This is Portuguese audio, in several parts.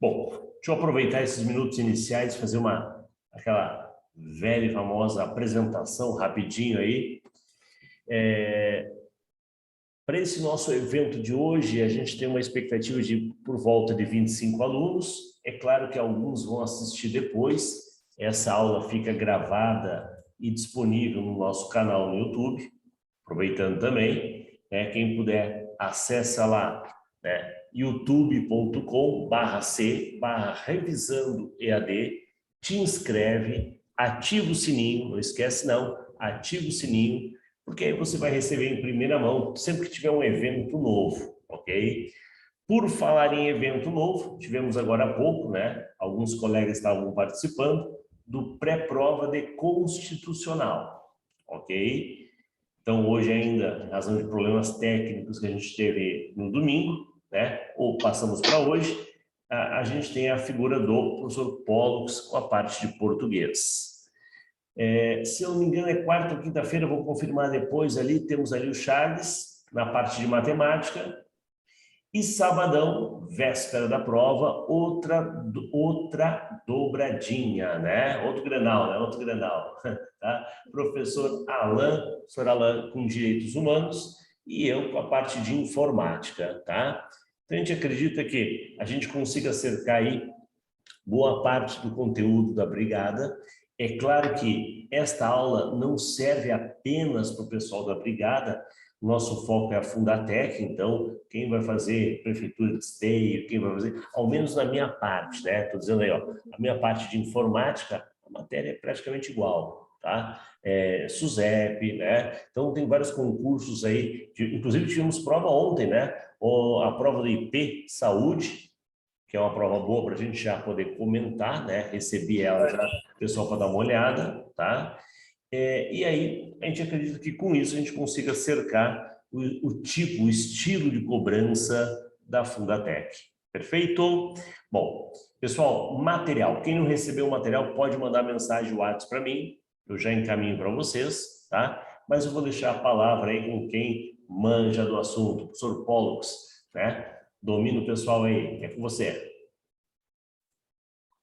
Bom, deixa eu aproveitar esses minutos iniciais e fazer aquela velha e famosa apresentação rapidinho aí. Para esse nosso evento de hoje, a gente tem uma expectativa de por volta de 25 alunos. É claro que alguns vão assistir depois. Essa aula fica gravada e disponível no nosso canal no YouTube. Aproveitando também, né, quem puder, acessa lá, né, youtube.com/c/revisando EAD, te inscreve, ativa o sininho, não esquece não, ativa o sininho, porque aí você vai receber em primeira mão sempre que tiver um evento novo, ok? Por falar em evento novo, tivemos agora há pouco, né, alguns colegas estavam participando do pré-prova de constitucional, ok? Então, hoje ainda, em razão de problemas técnicos que a gente teve no domingo, né, ou passamos para hoje, a gente tem a figura do professor Pollux com a parte de português. Se eu não me engano, é quarta ou quinta-feira, vou confirmar depois ali, temos ali o Charles, na parte de matemática, e sabadão, véspera da prova, outra dobradinha, né? Outro Grenal, né? Outro Grenal, tá? Professor Alan com Direitos Humanos e eu com a parte de Informática, tá? Então, a gente acredita que a gente consiga acercar aí boa parte do conteúdo da brigada. É claro que esta aula não serve apenas para o pessoal da brigada, nosso foco é a Fundatec, então quem vai fazer prefeitura de esteio, quem vai fazer, ao menos na minha parte, né? Estou dizendo aí, ó, a minha parte de informática, a matéria é praticamente igual, tá? SUSEP, né? Então tem vários concursos aí, inclusive tivemos prova ontem, né? A prova do IP Saúde, que é uma prova boa para a gente já poder comentar, né? Recebi ela já, pessoal, para dar uma olhada, tá? E aí, a gente acredita que com isso a gente consiga cercar o estilo de cobrança da Fundatec. Perfeito? Bom, pessoal, material. Quem não recebeu o material pode mandar mensagem WhatsApp para mim, eu já encaminho para vocês, tá? Mas eu vou deixar a palavra aí com quem manja do assunto, o professor Pollux, né? Domina o pessoal aí, é com você.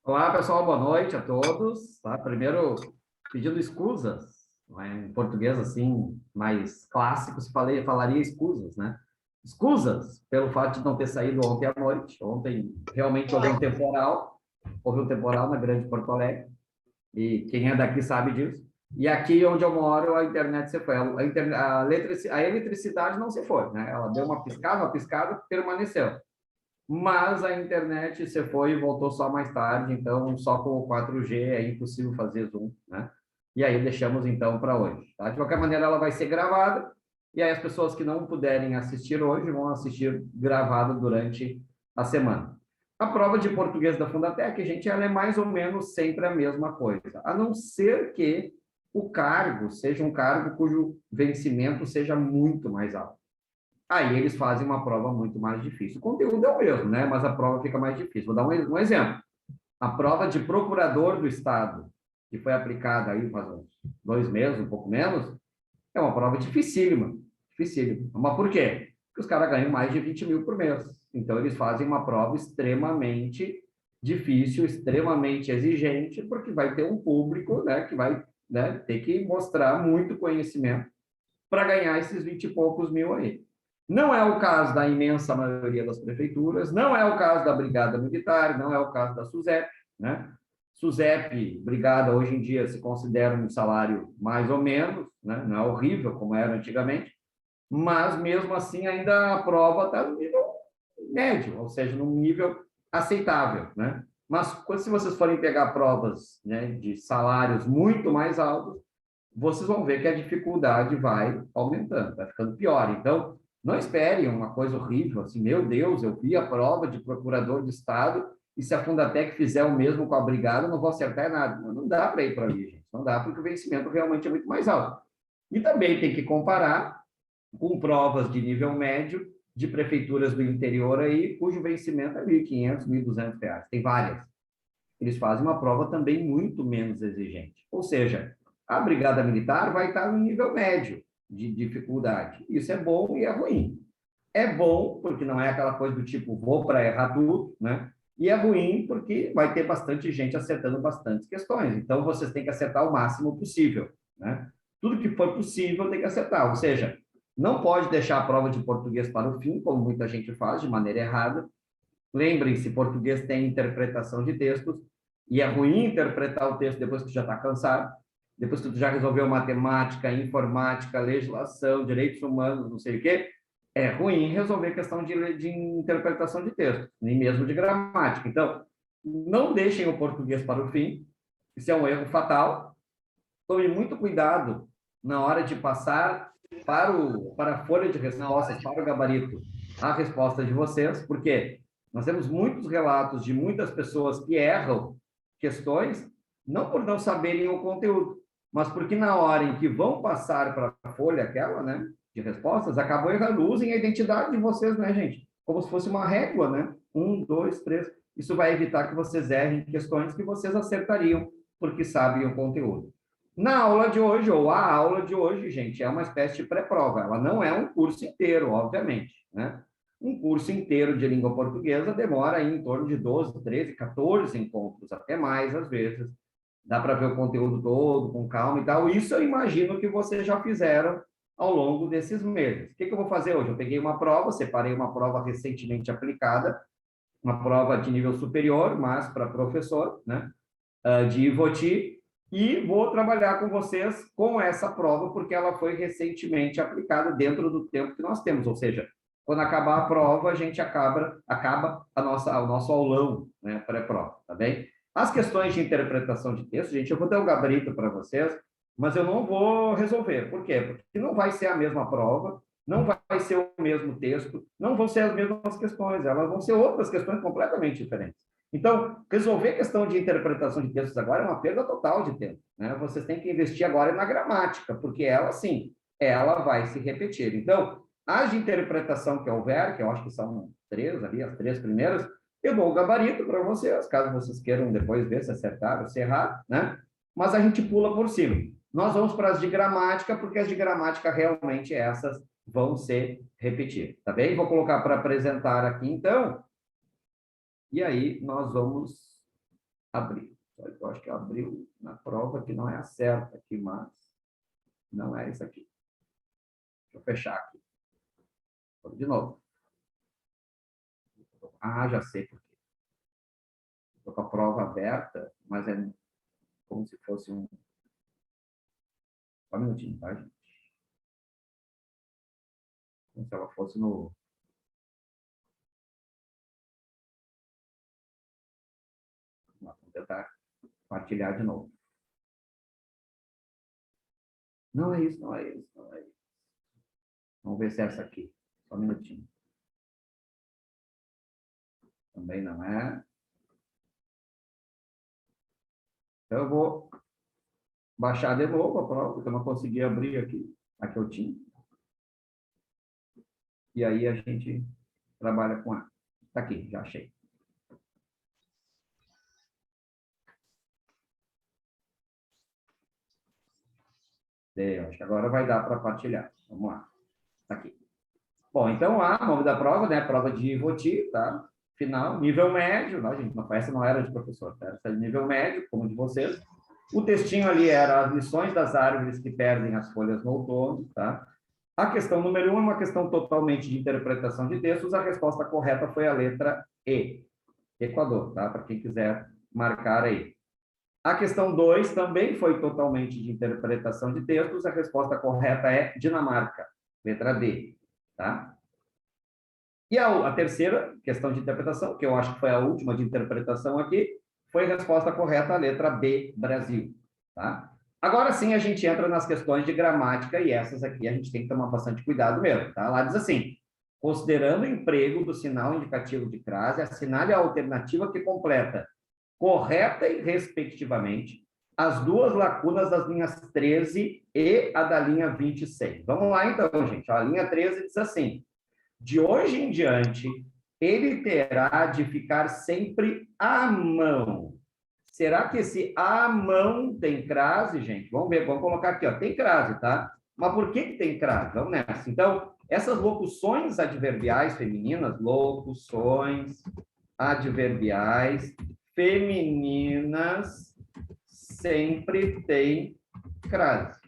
Olá, pessoal, boa noite a todos. Tá? Primeiro, pedindo escusas, né? Em português, assim, mais clássico, falaria escusas, né? Escusas pelo fato de não ter saído ontem à noite. Ontem, realmente, houve um temporal na Grande Porto Alegre, e quem é daqui sabe disso. E aqui onde eu moro, a internet se foi. A eletricidade não se foi, né? Ela deu uma piscada, permaneceu. Mas a internet se foi e voltou só mais tarde, então só com o 4G é impossível fazer Zoom, né? E aí deixamos então para hoje, tá? De qualquer maneira, ela vai ser gravada, e aí as pessoas que não puderem assistir hoje vão assistir gravado durante a semana. A prova de português da Fundatec, gente, ela é mais ou menos sempre a mesma coisa, a não ser que o cargo seja um cargo cujo vencimento seja muito mais alto. Aí eles fazem uma prova muito mais difícil. O conteúdo é o mesmo, né? Mas a prova fica mais difícil. Vou dar um exemplo. A prova de procurador do Estado, que foi aplicada aí faz uns 2 meses, um pouco menos, é uma prova dificílima. Dificílima. Mas por quê? Porque os caras ganham mais de 20 mil por mês. Então, eles fazem uma prova extremamente difícil, extremamente exigente, porque vai ter um público, né, que vai, né, ter que mostrar muito conhecimento para ganhar esses 20 e poucos mil aí. Não é o caso da imensa maioria das prefeituras, não é o caso da Brigada Militar, não é o caso da SUSEP, né? SUSEP, Brigada, hoje em dia se considera um salário mais ou menos, né? Não é horrível como era antigamente, mas mesmo assim ainda a prova está no nível médio, ou seja, num nível aceitável, né? Mas se vocês forem pegar provas, né, de salários muito mais altos, vocês vão ver que a dificuldade vai aumentando, vai ficando pior. Então, não esperem uma coisa horrível, assim, meu Deus, eu vi a prova de procurador de Estado e se a Fundatec fizer o mesmo com a Brigada, eu não vou acertar nada. Não dá para ir para ali, gente. Não dá, porque o vencimento realmente é muito mais alto. E também tem que comparar com provas de nível médio de prefeituras do interior aí, cujo vencimento é R$ 1.500, R$ 1.200. Tem várias. Eles fazem uma prova também muito menos exigente. Ou seja, a Brigada Militar vai estar no nível médio de dificuldade. Isso é bom e é ruim. É bom, porque não é aquela coisa do tipo, vou para errar tudo, né? E é ruim porque vai ter bastante gente acertando bastantes questões. Então, vocês têm que acertar o máximo possível, né? Tudo que for possível tem que acertar. Ou seja, não pode deixar a prova de português para o fim, como muita gente faz, de maneira errada. Lembrem-se, português tem interpretação de textos, e é ruim interpretar o texto depois que tu já está cansado, depois que tu já resolveu matemática, informática, legislação, direitos humanos, não sei o quê. É ruim resolver questão de interpretação de texto, nem mesmo de gramática. Então, não deixem o português para o fim, isso é um erro fatal. Tome muito cuidado na hora de passar para a folha de respostas, para o gabarito, a resposta de vocês, porque nós temos muitos relatos de muitas pessoas que erram questões, não por não saberem o conteúdo, mas porque na hora em que vão passar para a folha aquela, né, de respostas, acabam errando. Usem a identidade de vocês, né, gente? Como se fosse uma régua, né? 1, 2, 3. Isso vai evitar que vocês errem questões que vocês acertariam, porque sabem o conteúdo. Na aula de hoje, ou a aula de hoje, gente, é uma espécie de pré-prova. Ela não é um curso inteiro, obviamente, né? Um curso inteiro de língua portuguesa demora aí em torno de 12, 13, 14 encontros, até mais às vezes. Dá para ver o conteúdo todo, com calma e tal. Isso eu imagino que vocês já fizeram ao longo desses meses. O que eu vou fazer hoje? Eu peguei uma prova, separei uma prova recentemente aplicada, uma prova de nível superior, mas para professor, né? De IVOTI, e vou trabalhar com vocês com essa prova, porque ela foi recentemente aplicada dentro do tempo que nós temos, ou seja, quando acabar a prova, a gente acaba o nosso aulão, né, pré-prova, tá bem? As questões de interpretação de texto, gente, eu vou dar o gabarito para vocês, mas eu não vou resolver. Por quê? Porque não vai ser a mesma prova, não vai ser o mesmo texto, não vão ser as mesmas questões, elas vão ser outras questões completamente diferentes. Então, resolver a questão de interpretação de textos agora é uma perda total de tempo, né? Vocês têm que investir agora na gramática, porque ela, sim, ela vai se repetir. Então, as de interpretação que houver, que eu acho que são 3 ali, as 3 primeiras, eu dou o gabarito para vocês, caso vocês queiram depois ver se acertaram ou se errar, né? Mas a gente pula por cima. Nós vamos para as de gramática, porque as de gramática realmente essas vão se repetir, tá bem? Vou colocar para apresentar aqui, então. E aí, nós vamos abrir. Eu acho que abriu na prova, que não é a certa aqui, mas não é isso aqui. Deixa eu fechar aqui. De novo. Ah, já sei por quê. Estou com a prova aberta, mas é como se fosse um... Só um minutinho, tá, gente? Como se ela fosse no... Vamos tentar compartilhar de novo. Não é isso, não é isso, não é isso. Vamos ver se é essa aqui. Só um minutinho. Também não é. Então, eu vou baixar de novo a prova, porque eu não consegui abrir aqui. Aqui eu tinha. E aí a gente trabalha com ela. Está aqui, já achei. Acho que agora vai dar para partilhar. Vamos lá. Está aqui. Bom, então, nome da prova, né? Prova de IVOTI, tá? Final, nível médio, né, gente? Essa não era de professor, tá? Essa é de nível médio, como de vocês. O textinho ali era as lições das árvores que perdem as folhas no outono, tá? A questão número 1 é uma questão totalmente de interpretação de textos. A resposta correta foi a letra E. Equador, tá? Para quem quiser marcar aí. A questão 2 também foi totalmente de interpretação de textos. A resposta correta é Dinamarca, letra D, tá? E a terceira questão de interpretação, que eu acho que foi a última de interpretação aqui, foi a resposta correta, a letra B, Brasil, tá? Agora sim a gente entra nas questões de gramática, e essas aqui a gente tem que tomar bastante cuidado mesmo, tá? Lá diz assim: considerando o emprego do sinal indicativo de crase, assinale a alternativa que completa correta e respectivamente as duas lacunas das linhas 13 e a da linha 26. Vamos lá então, gente. A linha 13 diz assim: de hoje em diante, ele terá de ficar sempre à mão. Será que esse à mão tem crase, gente? Vamos ver, vamos colocar aqui, ó, tem crase, tá? Mas por que tem crase? Vamos nessa. Então, essas locuções adverbiais femininas, locuções adverbiais femininas sempre têm crase.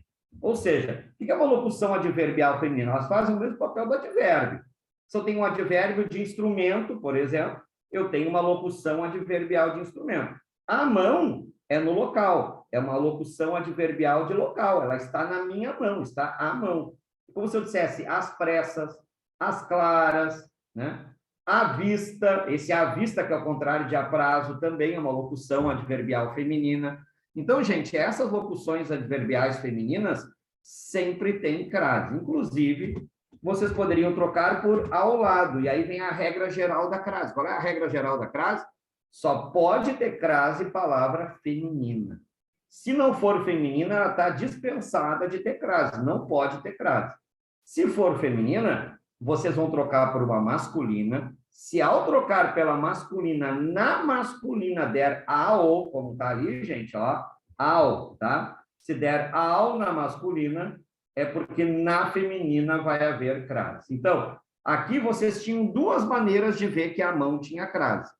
Ou seja, o que é uma locução adverbial feminina? Elas fazem o mesmo papel do advérbio. Se eu tenho um advérbio de instrumento, por exemplo, eu tenho uma locução adverbial de instrumento. A mão é no local, é uma locução adverbial de local, ela está na minha mão, está à mão. Como se eu dissesse às pressas, às claras, né? À vista, esse à vista, que é o contrário de a prazo, também é uma locução adverbial feminina. Então, gente, essas locuções adverbiais femininas sempre têm crase. Inclusive, vocês poderiam trocar por ao lado, e aí vem a regra geral da crase. Qual é a regra geral da crase? Só pode ter crase palavra feminina. Se não for feminina, ela está dispensada de ter crase, não pode ter crase. Se for feminina, vocês vão trocar por uma masculina. Se ao trocar pela masculina, na masculina der ao, como está ali, gente, ó, ao, tá? Se der ao na masculina, é porque na feminina vai haver crase. Então, aqui vocês tinham duas maneiras de ver que a mão tinha crase.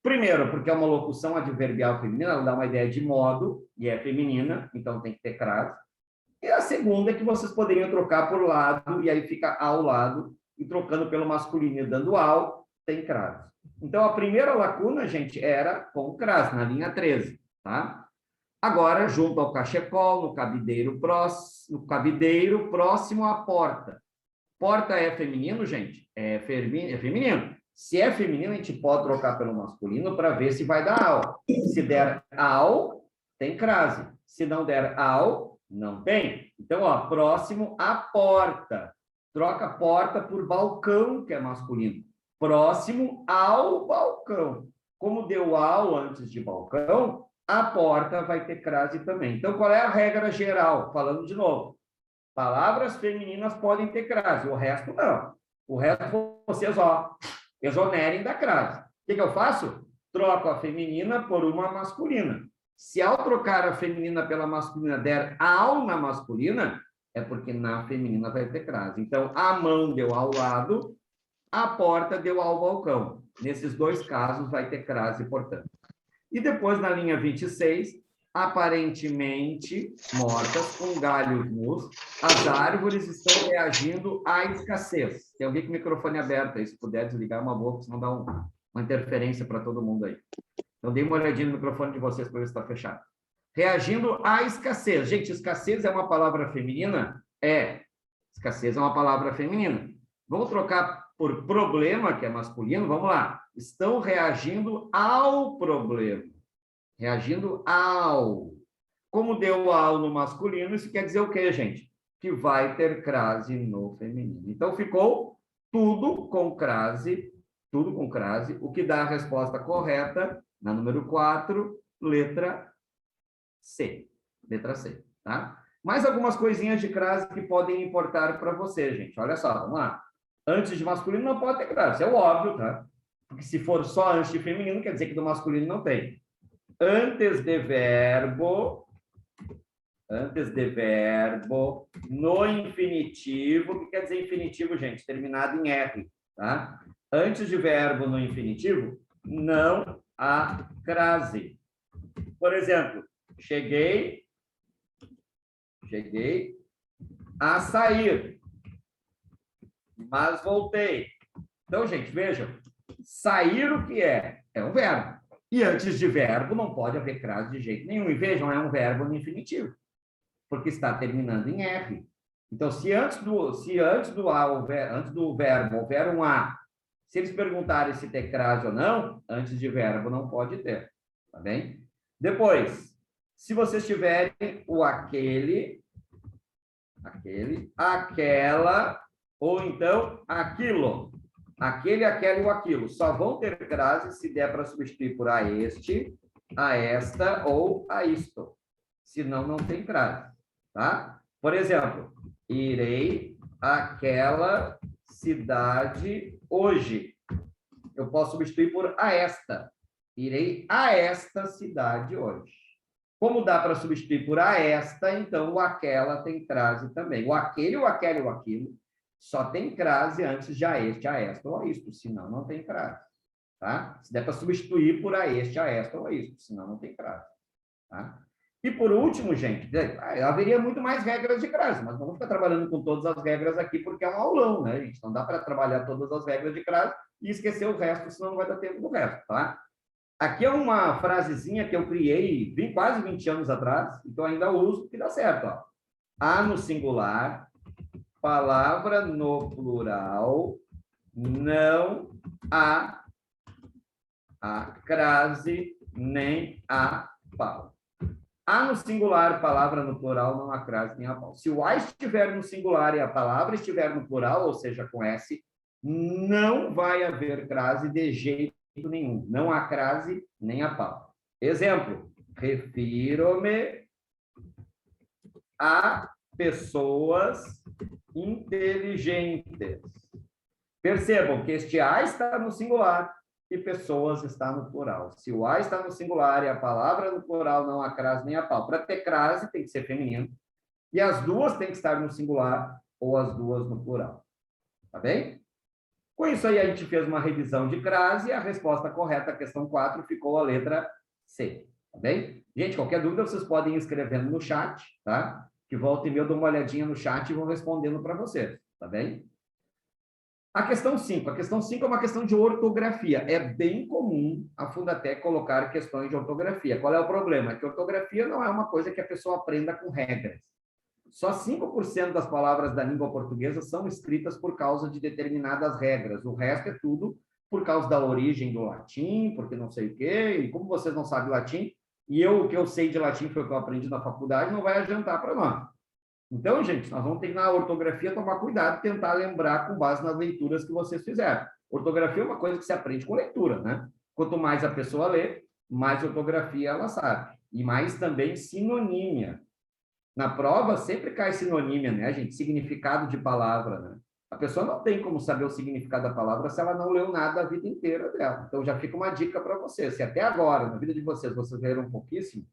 Primeiro, porque é uma locução adverbial feminina, ela dá uma ideia de modo, e é feminina, então tem que ter crase. E a segunda é que vocês poderiam trocar por lado, e aí fica ao lado, e trocando pelo masculino e dando ao, tem crase. Então, a primeira lacuna, gente, era com crase, na linha 13, tá? Agora, junto ao cachecol, no cabideiro próximo à porta. Porta é feminino, gente? É feminino. Se é feminino, a gente pode trocar pelo masculino para ver se vai dar ao. Se der ao, tem crase. Se não der ao, não tem. Então, ó, próximo à porta. Troca porta por balcão, que é masculino. Próximo ao balcão. Como deu ao antes de balcão, a porta vai ter crase também. Então, qual é a regra geral? Falando de novo. Palavras femininas podem ter crase, o resto não. O resto vocês, ó, exonerem da crase. O que eu faço? Troco a feminina por uma masculina. Se ao trocar a feminina pela masculina der ao na masculina, é porque na feminina vai ter crase. Então, a mão deu ao lado, a porta deu ao balcão. Nesses dois casos vai ter crase, portanto. E depois, na linha 26, aparentemente mortas, com galhos nus, as árvores estão reagindo à escassez. Tem alguém com o microfone aberto aí, se puder desligar uma boa, senão dá uma interferência para todo mundo aí. Então, dê uma olhadinha no microfone de vocês para ver se está fechado. Reagindo à escassez. Gente, escassez é uma palavra feminina? É. Escassez é uma palavra feminina. Vamos trocar por problema, que é masculino? Vamos lá. Estão reagindo ao problema. Reagindo ao. Como deu ao no masculino, isso quer dizer o quê, gente? Que vai ter crase no feminino. Então, ficou tudo com crase, o que dá a resposta correta, na número 4, letra C. Letra C, tá? Mais algumas coisinhas de crase que podem importar para você, gente. Olha só, vamos lá. Antes de masculino não pode ter crase, é óbvio, tá? Porque se for só antes de feminino, quer dizer que do masculino não tem. Antes de verbo no infinitivo, o que quer dizer infinitivo, gente? Terminado em R, tá? Antes de verbo no infinitivo, não há crase. Por exemplo, cheguei a sair, mas voltei. Então, gente, vejam, sair o que é? É um verbo. E antes de verbo não pode haver crase de jeito nenhum. E vejam, é um verbo no infinitivo, porque está terminando em R. Então, se antes do verbo houver um A, se eles perguntarem se tem crase ou não, antes de verbo não pode ter, tá bem? Depois, se vocês tiverem o aquele, aquela, ou então aquilo. Aquele, aquela e o aquilo. Só vão ter crase se der para substituir por a este, a esta ou a isto. Senão, não tem crase, tá? Por exemplo, irei àquela cidade hoje. Eu posso substituir por a esta. Irei a esta cidade hoje. Como dá para substituir por a esta, então o aquela tem crase também. O aquele, o aquela e o aquilo só tem crase antes de a este, a esta ou a isto, senão não tem crase. tá? Se der para substituir por a este, a esta ou a isto, senão não tem crase, tá? E por último, gente, haveria muito mais regras de crase, mas não vamos ficar trabalhando com todas as regras aqui porque é um aulão, né, gente? Não dá para trabalhar todas as regras de crase e esquecer o resto, senão não vai dar tempo do resto, tá? Aqui é uma frasezinha que eu criei quase 20 anos atrás, então ainda uso, que dá certo, ó. A no singular, palavra no plural, não há a crase nem a pau. A no singular, palavra no plural, não há crase nem a pau. Se o a estiver no singular e a palavra estiver no plural, ou seja, com S, não vai haver crase de jeito nenhum. Não há crase nem a pau. Exemplo, refiro-me a pessoas inteligentes. Percebam que este a está no singular e pessoas está no plural. Se o a está no singular e a palavra no plural, não há crase nem a pau. Para ter crase, tem que ser feminino. E as duas têm que estar no singular ou as duas no plural. Tá bem? Com isso aí, a gente fez uma revisão de crase e a resposta correta à questão 4 ficou a letra C. Tá bem? Gente, qualquer dúvida, vocês podem ir escrevendo no chat, tá? Que volta e meia eu dou uma olhadinha no chat e vou respondendo para vocês. Tá bem? A questão 5. A questão 5 é uma questão de ortografia. É bem comum a Fundatec colocar questões de ortografia. Qual é o problema? É que ortografia não é uma coisa que a pessoa aprenda com regras. Só 5% das palavras da língua portuguesa são escritas por causa de determinadas regras. O resto é tudo por causa da origem do latim, porque não sei o quê, e como vocês não sabem latim, e o que eu sei de latim foi o que eu aprendi na faculdade, não vai adiantar para nós. Então, gente, nós vamos ter que, na ortografia, tomar cuidado e tentar lembrar com base nas leituras que vocês fizeram. Ortografia é uma coisa que se aprende com leitura, né? Quanto mais a pessoa lê, mais ortografia ela sabe. E mais também sinonímia. Na prova, sempre cai sinonímia, né, gente? Significado de palavra, né? A pessoa não tem como saber o significado da palavra se ela não leu nada a vida inteira dela. Então, já fica uma dica para vocês. Se até agora, na vida de vocês, vocês leram pouquíssimo,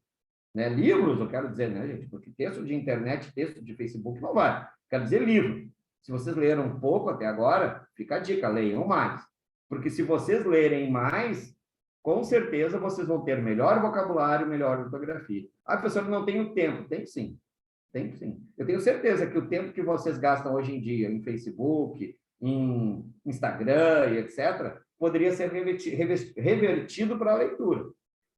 né? Livros, eu quero dizer, né, gente? Porque texto de internet, texto de Facebook não vai. Quero dizer livro. Se vocês leram pouco até agora, fica a dica, leiam mais. Porque se vocês lerem mais, com certeza vocês vão ter melhor vocabulário, melhor ortografia. Ah, professor, não tenho tempo. Tem sim. Tem sim. Eu tenho certeza que o tempo que vocês gastam hoje em dia em Facebook, em Instagram e etc., poderia ser revertido para a leitura.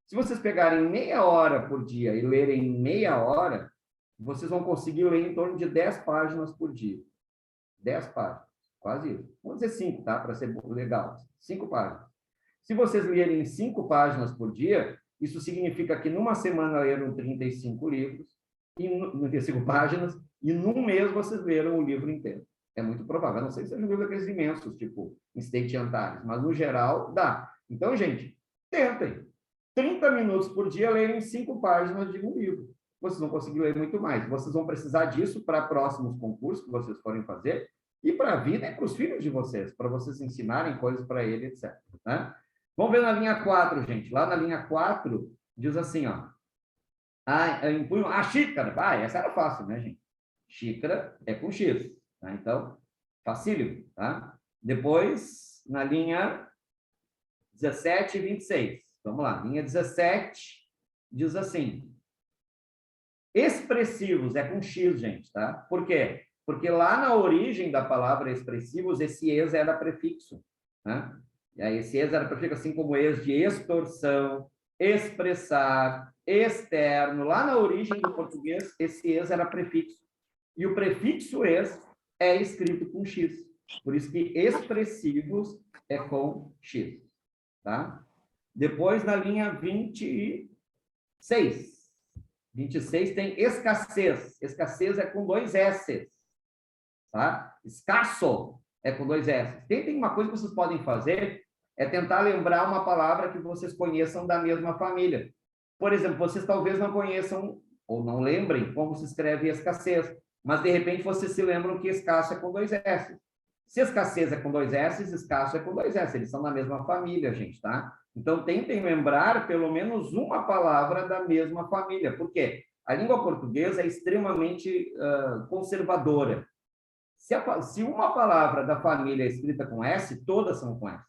Se vocês pegarem meia hora por dia e lerem meia hora, vocês vão conseguir ler em torno de 10 páginas por dia. 10 páginas, quase isso. Vamos dizer 5, tá? Para ser legal. 5 páginas. Se vocês lerem 5 páginas por dia, isso significa que numa semana leram 35 livros, e 35 páginas, e num mês vocês leram o livro inteiro. É muito provável. A não sei se sejam livros aqueles imensos, tipo State Antares, mas no geral dá. Então, gente, tentem. 30 minutos por dia lerem 5 páginas de um livro. Vocês vão conseguir ler muito mais. Vocês vão precisar disso para próximos concursos que vocês forem fazer e para a vida e para os filhos de vocês, para vocês ensinarem coisas para ele, etc. Né? Vamos ver na linha 4, gente. Lá na linha 4, diz assim, ó. A xícara. Essa era fácil, né, gente? Xícara é com X. Tá? Então, facílimo. Tá? Depois, na linha 17 e 26. Vamos lá. Linha 17 diz assim. Expressivos é com X, gente. Tá? Por quê? Porque lá na origem da palavra expressivos, esse ex era prefixo. Né? E aí, esse ex era prefixo, assim como ex de extorsão, expressar, externo. Lá na origem do português, esse ex era prefixo. E o prefixo ex é escrito com X. Por isso que expressivos é com X. Tá? Depois, na linha 26. 26 tem escassez. Escassez é com 2 S. Tá? Escasso é com 2 S. Tem uma coisa que vocês podem fazer, é tentar lembrar uma palavra que vocês conheçam da mesma família. Por exemplo, vocês talvez não conheçam ou não lembrem como se escreve escassez, mas de repente vocês se lembram que escasso é com 2 S. Se escassez é com 2 S, escasso é com 2 S. Eles são da mesma família, gente, tá? Então, tentem lembrar pelo menos uma palavra da mesma família. Por quê? A língua portuguesa é extremamente conservadora. Se uma palavra da família é escrita com S, todas são com S.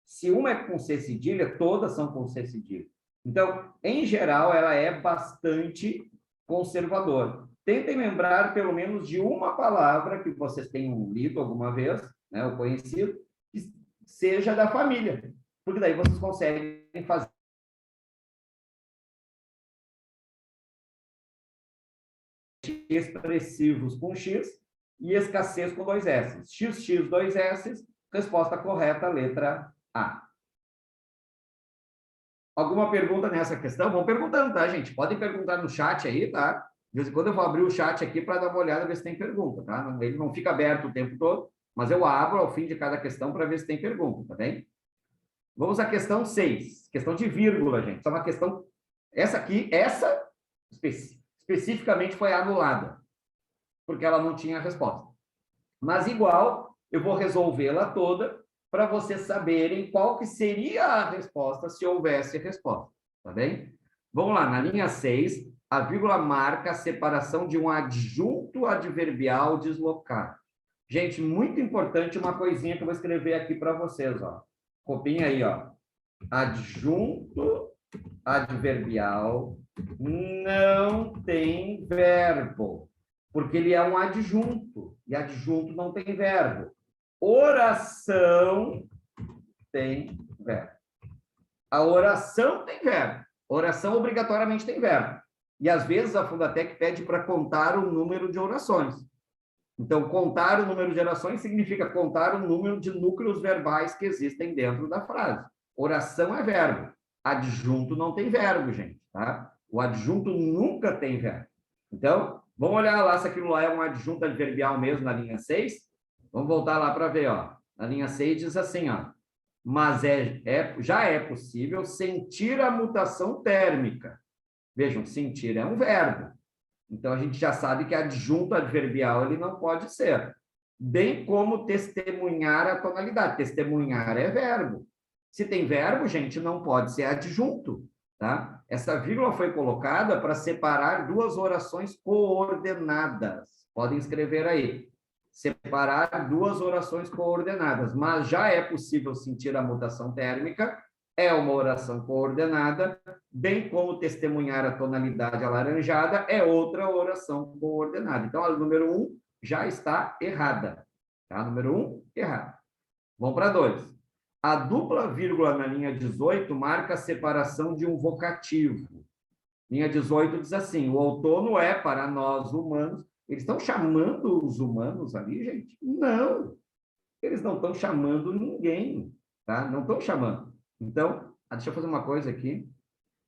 Se uma é com C cedilha, todas são com C cedilha. Então, em geral, ela é bastante conservadora. Tentem lembrar pelo menos de uma palavra que vocês tenham lido alguma vez, né, ou conhecido, que seja da família, porque daí vocês conseguem fazer expressivos com X e escassez com 2 S. XX, 2 S, resposta correta, letra A. Alguma pergunta nessa questão? Vão perguntando, tá, gente? Podem perguntar no chat aí, tá? De vez em quando eu vou abrir o chat aqui para dar uma olhada, ver se tem pergunta, tá? Ele não fica aberto o tempo todo, mas eu abro ao fim de cada questão para ver se tem pergunta, tá bem? Vamos à questão 6. Questão de vírgula, gente. Só uma questão... Essa aqui, especificamente foi anulada, porque ela não tinha resposta. Mas, igual, eu vou resolvê-la toda para vocês saberem qual que seria a resposta se houvesse resposta, tá bem? Vamos lá, na linha 6, a vírgula marca a separação de um adjunto adverbial deslocado. Gente, muito importante uma coisinha que eu vou escrever aqui para vocês, ó. Copinha aí, ó. Adjunto adverbial não tem verbo, porque ele é um adjunto, e adjunto não tem verbo. Oração tem verbo. A oração tem verbo. Oração obrigatoriamente tem verbo. E às vezes a Fundatec pede para contar o número de orações. Então, contar o número de orações significa contar o número de núcleos verbais que existem dentro da frase. Oração é verbo. Adjunto não tem verbo, gente, tá? O adjunto nunca tem verbo. Então, vamos olhar lá se aquilo lá é um adjunto adverbial mesmo na linha 6. Vamos voltar lá para ver, ó. Na linha 6 diz assim, ó. Mas já é possível sentir a mutação térmica. Vejam, sentir é um verbo. Então, a gente já sabe que adjunto adverbial ele não pode ser. Bem como testemunhar a tonalidade. Testemunhar é verbo. Se tem verbo, gente, não pode ser adjunto, tá? Essa vírgula foi colocada para separar duas orações coordenadas. Podem escrever aí. Separar duas orações coordenadas. Mas já é possível sentir a mutação térmica, é uma oração coordenada, bem como testemunhar a tonalidade alaranjada é outra oração coordenada. Então, a número 1 já está errada. Tá? Número 1, errado. Vamos para 2. A dupla vírgula na linha 18 marca a separação de um vocativo. Linha 18 diz assim, o outono é para nós humanos. Eles estão chamando os humanos ali, gente? Não. Eles não estão chamando ninguém, tá? Não estão chamando. Então, deixa eu fazer uma coisa aqui,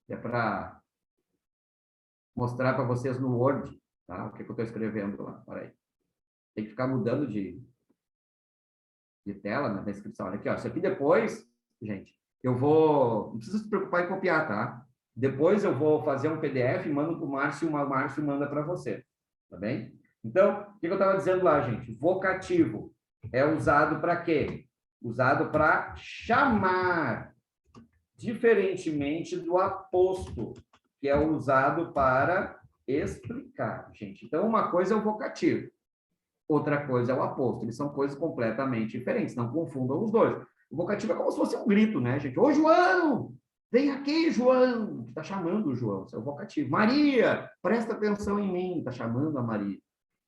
que é para mostrar para vocês no Word, tá? O que eu estou escrevendo lá. Peraí. Tem que ficar mudando de tela na descrição. Olha aqui, ó. Isso aqui depois, gente, eu vou... Não precisa se preocupar em copiar, tá? Depois eu vou fazer um PDF e mando para o Márcio, o Márcio manda para você. Tá bem? Então, o que eu estava dizendo lá, gente? Vocativo é usado para quê? Usado para chamar, diferentemente do aposto, que é usado para explicar, gente. Então, uma coisa é o vocativo, outra coisa é o aposto. Eles são coisas completamente diferentes, não confundam os dois. O vocativo é como se fosse um grito, né, gente? Ô, João! Vem aqui, João! Está chamando o João, isso é o vocativo. Maria, presta atenção em mim, está chamando a Maria.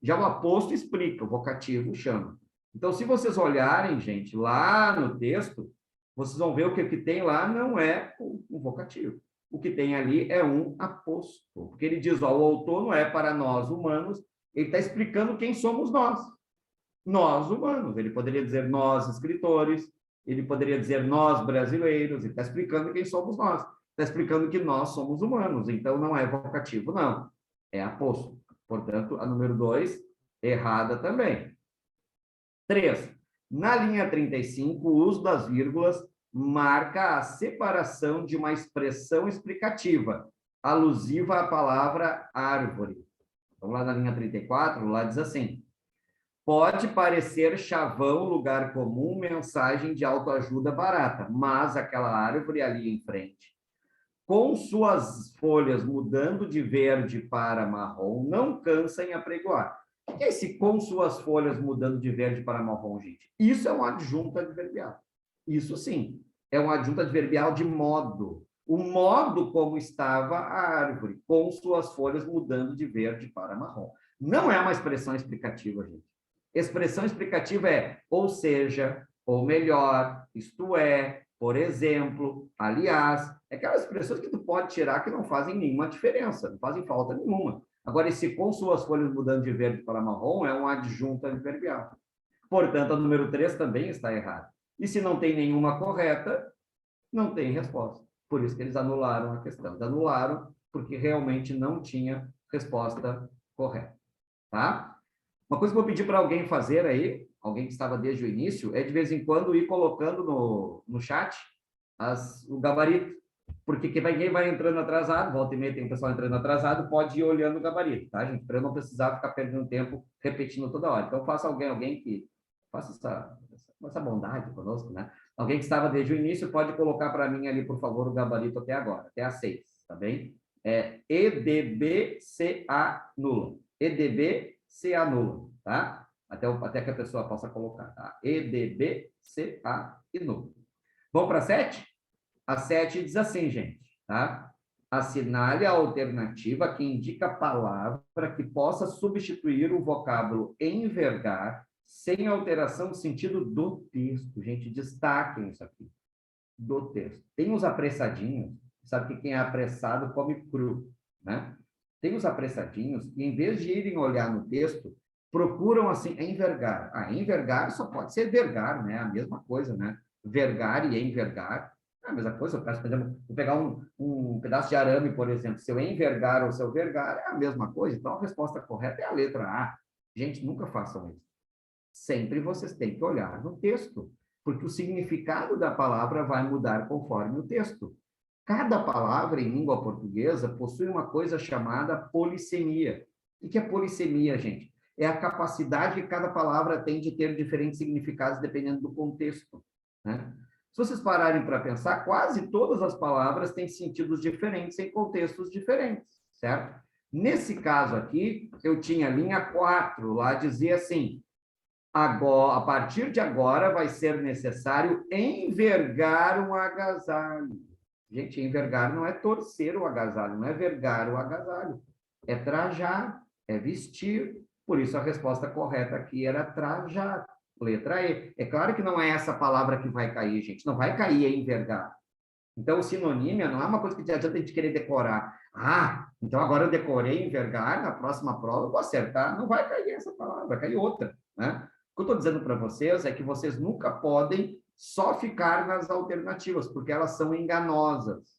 Já o aposto explica, o vocativo chama. Então, se vocês olharem, gente, lá no texto, vocês vão ver o que tem lá não é um vocativo. O que tem ali é um aposto. Porque ele diz, ó, o outono é para nós humanos, ele está explicando quem somos nós. Nós humanos. Ele poderia dizer nós escritores, ele poderia dizer nós brasileiros, ele está explicando quem somos nós. Está explicando que nós somos humanos, então não é vocativo, não. É aposto. Portanto, a número 2, errada também. 3. Na linha 35, o uso das vírgulas marca a separação de uma expressão explicativa, alusiva à palavra árvore. Vamos lá na linha 34, lá diz assim: pode parecer chavão, lugar comum, mensagem de autoajuda barata, mas aquela árvore ali em frente, com suas folhas mudando de verde para marrom, não cansa em apregoar. O que é esse com suas folhas mudando de verde para marrom, gente? Isso é um adjunto adverbial. Isso sim. é um adjunto adverbial de modo. O modo como estava a árvore, com suas folhas mudando de verde para marrom. Não é uma expressão explicativa, gente. Expressão explicativa é ou seja, ou melhor, isto é, por exemplo, aliás. É aquelas expressões que tu pode tirar que não fazem nenhuma diferença, não fazem falta nenhuma. Agora, esse com suas folhas mudando de verde para marrom é um adjunto adverbial. Portanto, a número 3 também está errada. E se não tem nenhuma correta, não tem resposta. Por isso que eles anularam a questão. Eles anularam porque realmente não tinha resposta correta. Tá? Uma coisa que eu vou pedir para alguém fazer aí, alguém que estava desde o início, é de vez em quando ir colocando no chat o gabarito. Porque quem vai entrando atrasado, volta e meia tem pessoal entrando atrasado, pode ir olhando o gabarito, tá, gente? Para eu não precisar ficar perdendo tempo repetindo toda hora. Então, faça alguém que faça essa bondade conosco, né? Alguém que estava desde o início pode colocar para mim ali, por favor, o gabarito até agora, até a 6, tá bem? É EDBCA nula. EDBCA nula, tá? Até que a pessoa possa colocar, tá? EDBCA e nula. Vamos para 7? A 7 diz assim, gente, tá? Assinale a alternativa que indica a palavra que possa substituir o vocábulo envergar sem alteração do sentido do texto. Gente, destaquem isso aqui, do texto. Tem uns apressadinhos, sabe que quem é apressado come cru, né? Tem uns apressadinhos que, em vez de irem olhar no texto, procuram, assim, envergar. Envergar só pode ser vergar, né? A mesma coisa, né? Vergar e envergar é a mesma coisa. Eu peço, por exemplo, vou pegar um pedaço de arame, por exemplo, se eu envergar ou se eu vergar, é a mesma coisa. Então, a resposta correta é a letra A. Gente, nunca façam isso. Sempre vocês têm que olhar no texto, porque o significado da palavra vai mudar conforme o texto. Cada palavra em língua portuguesa possui uma coisa chamada polissemia. O que é polissemia, gente? É a capacidade que cada palavra tem de ter diferentes significados dependendo do contexto, né? Se vocês pararem para pensar, quase todas as palavras têm sentidos diferentes em contextos diferentes, certo? Nesse caso aqui, eu tinha a linha 4, lá dizia assim: agora, a partir de agora vai ser necessário envergar um agasalho. Gente, envergar não é torcer o agasalho, não é vergar o agasalho. É trajar, é vestir. Por isso a resposta correta aqui era trajar. Letra E. É claro que não é essa palavra que vai cair, gente. Não vai cair envergar. Então, o sinonímia não é uma coisa que adianta a gente querer decorar. Então agora eu decorei envergar, na próxima prova eu vou acertar. Não vai cair essa palavra, vai cair outra, né? O que eu estou dizendo para vocês é que vocês nunca podem só ficar nas alternativas, porque elas são enganosas.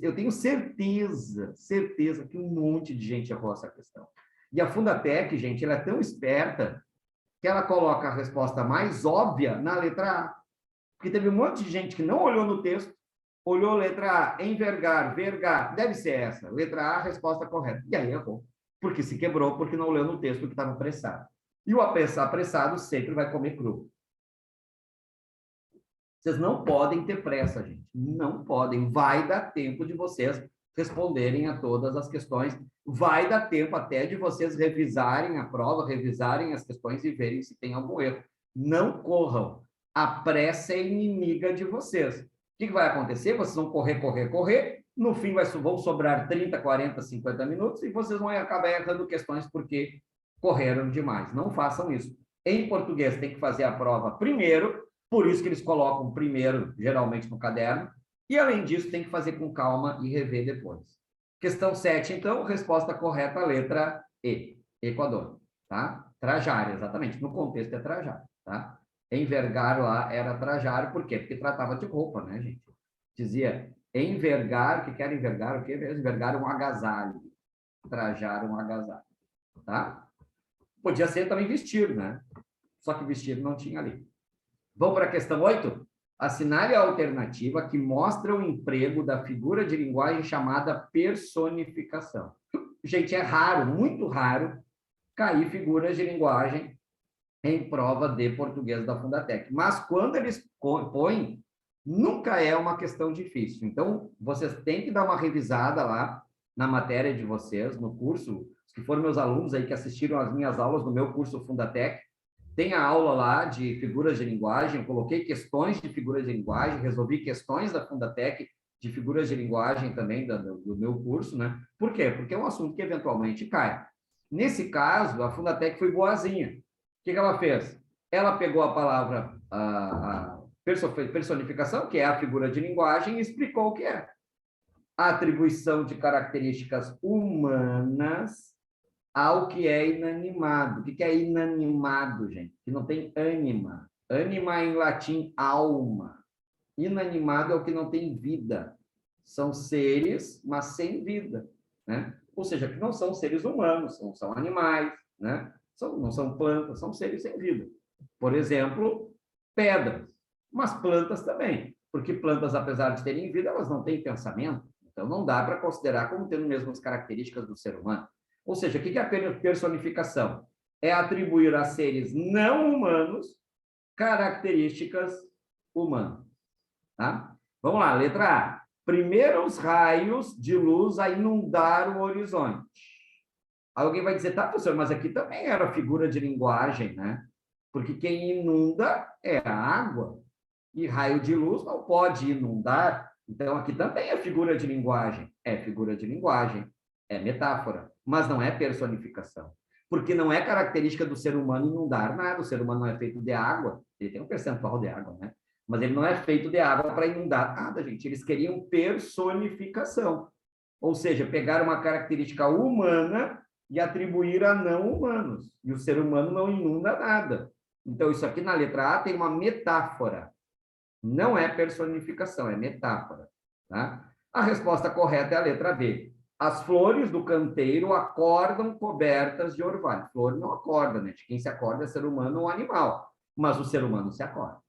Eu tenho certeza que um monte de gente errou essa questão. E a Fundatec, gente, ela é tão esperta que ela coloca a resposta mais óbvia na letra A. Porque teve um monte de gente que não olhou no texto, olhou letra A, envergar, vergar, deve ser essa. Letra A, resposta correta. E aí errou. Porque se quebrou, porque não leu no texto que estava apressado. E o apressado sempre vai comer cru. Vocês não podem ter pressa, gente. Não podem. Vai dar tempo de vocês responderem a todas as questões. Vai dar tempo até de vocês revisarem a prova, revisarem as questões e verem se tem algum erro. Não corram. A pressa é inimiga de vocês. O que vai acontecer? Vocês vão correr. No fim, vão sobrar 30, 40, 50 minutos e vocês vão acabar errando questões porque correram demais. Não façam isso. Em português, tem que fazer a prova primeiro, por isso que eles colocam primeiro, geralmente, no caderno. E, além disso, tem que fazer com calma e rever depois. Questão 7, então, resposta correta, letra E. Equador, tá? Trajar, exatamente. No contexto é trajar, tá? Envergar lá era trajar, por quê? Porque tratava de roupa, né, gente? Dizia envergar, que quer envergar o quê? Envergar um agasalho. Trajar um agasalho, tá? Podia ser também vestir, né? Só que vestir não tinha ali. Vamos para a questão 8? Assinale a alternativa que mostra o emprego da figura de linguagem chamada personificação. Gente, é raro, muito raro, cair figuras de linguagem em prova de português da Fundatec. Mas quando eles põem, nunca é uma questão difícil. Então, vocês têm que dar uma revisada lá na matéria de vocês, no curso. Os que foram meus alunos aí que assistiram às minhas aulas no meu curso Fundatec, Tem a aula lá de figuras de linguagem, eu coloquei questões de figuras de linguagem, resolvi questões da Fundatec de figuras de linguagem também do meu curso, né? Por quê? Porque é um assunto que eventualmente cai. Nesse caso, a Fundatec foi boazinha. O que ela fez? Ela pegou a palavra a personificação, que é a figura de linguagem, e explicou o que é. A atribuição de características humanas ao que é inanimado. O que é inanimado, gente? Que não tem ânima. Ânima em latim, alma. Inanimado é o que não tem vida. São seres, mas sem vida, né? Ou seja, que não são seres humanos, não são animais, né? Não são plantas, são seres sem vida. Por exemplo, pedras, mas plantas também, porque plantas, apesar de terem vida, elas não têm pensamento, então não dá para considerar como tendo as mesmas características do ser humano. Ou seja, o que é a personificação? É atribuir a seres não humanos características humanas. Tá? Vamos lá, letra A. Primeiros raios de luz a inundar o horizonte. Alguém vai dizer, tá, professor, mas aqui também era figura de linguagem, né? Porque quem inunda é a água. E raio de luz não pode inundar. Então, aqui também é figura de linguagem. É figura de linguagem. É metáfora. Mas não é personificação. Porque não é característica do ser humano inundar nada. O ser humano não é feito de água. Ele tem um percentual de água, né? Mas ele não é feito de água para inundar nada, gente. Eles queriam personificação. Ou seja, pegar uma característica humana e atribuir a não humanos. E o ser humano não inunda nada. Então, isso aqui na letra A tem uma metáfora. Não é personificação, é metáfora. Tá? A resposta correta é a letra B. As flores do canteiro acordam cobertas de orvalho. Flor não acorda, né? Quem se acorda é ser humano ou animal. Mas o ser humano se acorda.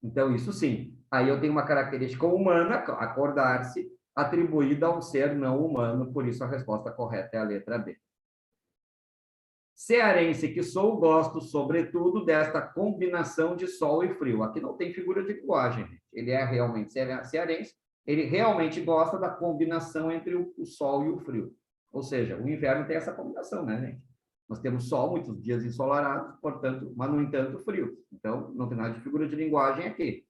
Então, isso sim. Aí eu tenho uma característica humana, acordar-se, atribuída a um ser não humano, por isso a resposta correta é a letra B. Cearense que sou, gosto, sobretudo, desta combinação de sol e frio. Aqui não tem figura de linguagem, gente. Ele é realmente cearense, ele realmente gosta da combinação entre o sol e o frio. Ou seja, o inverno tem essa combinação, né, gente? Nós temos sol, muitos dias ensolarados, portanto, mas, no entanto, frio. Então, não tem nada de figura de linguagem aqui.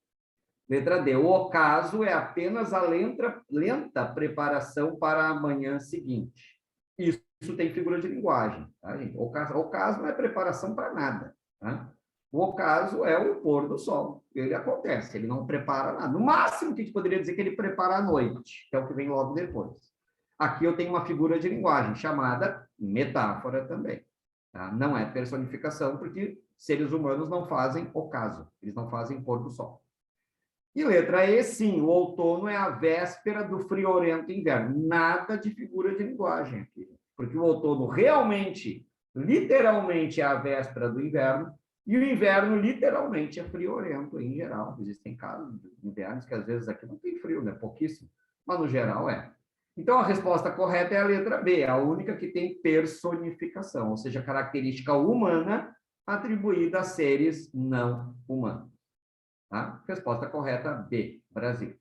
Letra D. O ocaso é apenas a lenta preparação para a manhã seguinte. Isso tem figura de linguagem, tá, gente? O ocaso não é preparação para nada, tá? O ocaso é o pôr do sol. Ele acontece, ele não prepara nada. No máximo que a gente poderia dizer que ele prepara a noite, que é o que vem logo depois. Aqui eu tenho uma figura de linguagem chamada metáfora também. Tá? Não é personificação, porque seres humanos não fazem ocaso, eles não fazem pôr do sol. E letra E, sim, o outono é a véspera do friorento inverno. Nada de figura de linguagem aqui, porque o outono realmente, literalmente, é a véspera do inverno, e o inverno, literalmente, é friorento em geral. Existem casos de invernos que, às vezes, aqui não tem frio, né? Pouquíssimo, mas, no geral, é. Então, a resposta correta é a letra B, a única que tem personificação, ou seja, característica humana atribuída a seres não humanos. Tá? Resposta correta, B, Brasil.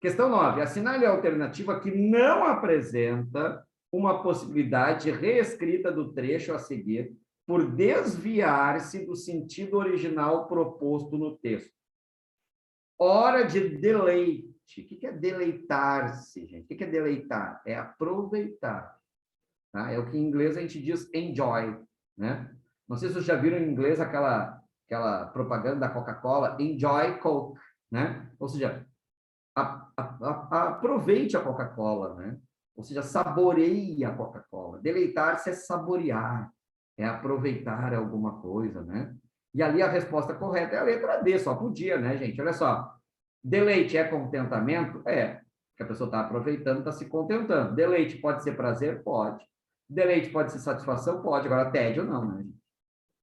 Questão 9. Assinale a alternativa que não apresenta uma possibilidade reescrita do trecho a seguir por desviar-se do sentido original proposto no texto. Hora de deleite. O que é deleitar-se, gente? O que é deleitar? É aproveitar. Tá? É o que em inglês a gente diz enjoy, né? Não sei se vocês já viram em inglês aquela propaganda da Coca-Cola, enjoy Coke, né? Ou seja, aproveite a Coca-Cola, né? Ou seja, saboreie a Coca-Cola. Deleitar-se é saborear, é aproveitar alguma coisa, né? E ali a resposta correta é a letra D, só podia, né, gente? Olha só, deleite é contentamento? É, que a pessoa está aproveitando, está se contentando. Deleite pode ser prazer? Pode. Deleite pode ser satisfação? Pode. Agora, tédio não, né, gente?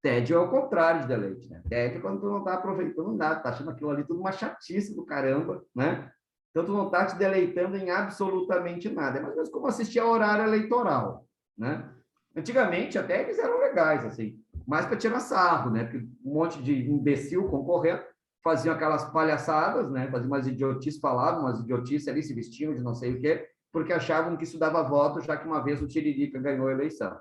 Tédio é o contrário de deleite, né? Tédio é quando tu não está aproveitando nada, tá achando aquilo ali tudo uma chatice do caramba, né? Então, tu não está te deleitando em absolutamente nada. É mais ou menos como assistir ao horário eleitoral, né? Antigamente, até eles eram legais, assim, mais para tirar sarro, né? Porque um monte de imbecil concorrendo faziam aquelas palhaçadas, né? Faziam umas idiotices, falavam umas idiotices ali, se vestiam de não sei o quê, porque achavam que isso dava voto, já que uma vez o Tiririca ganhou a eleição.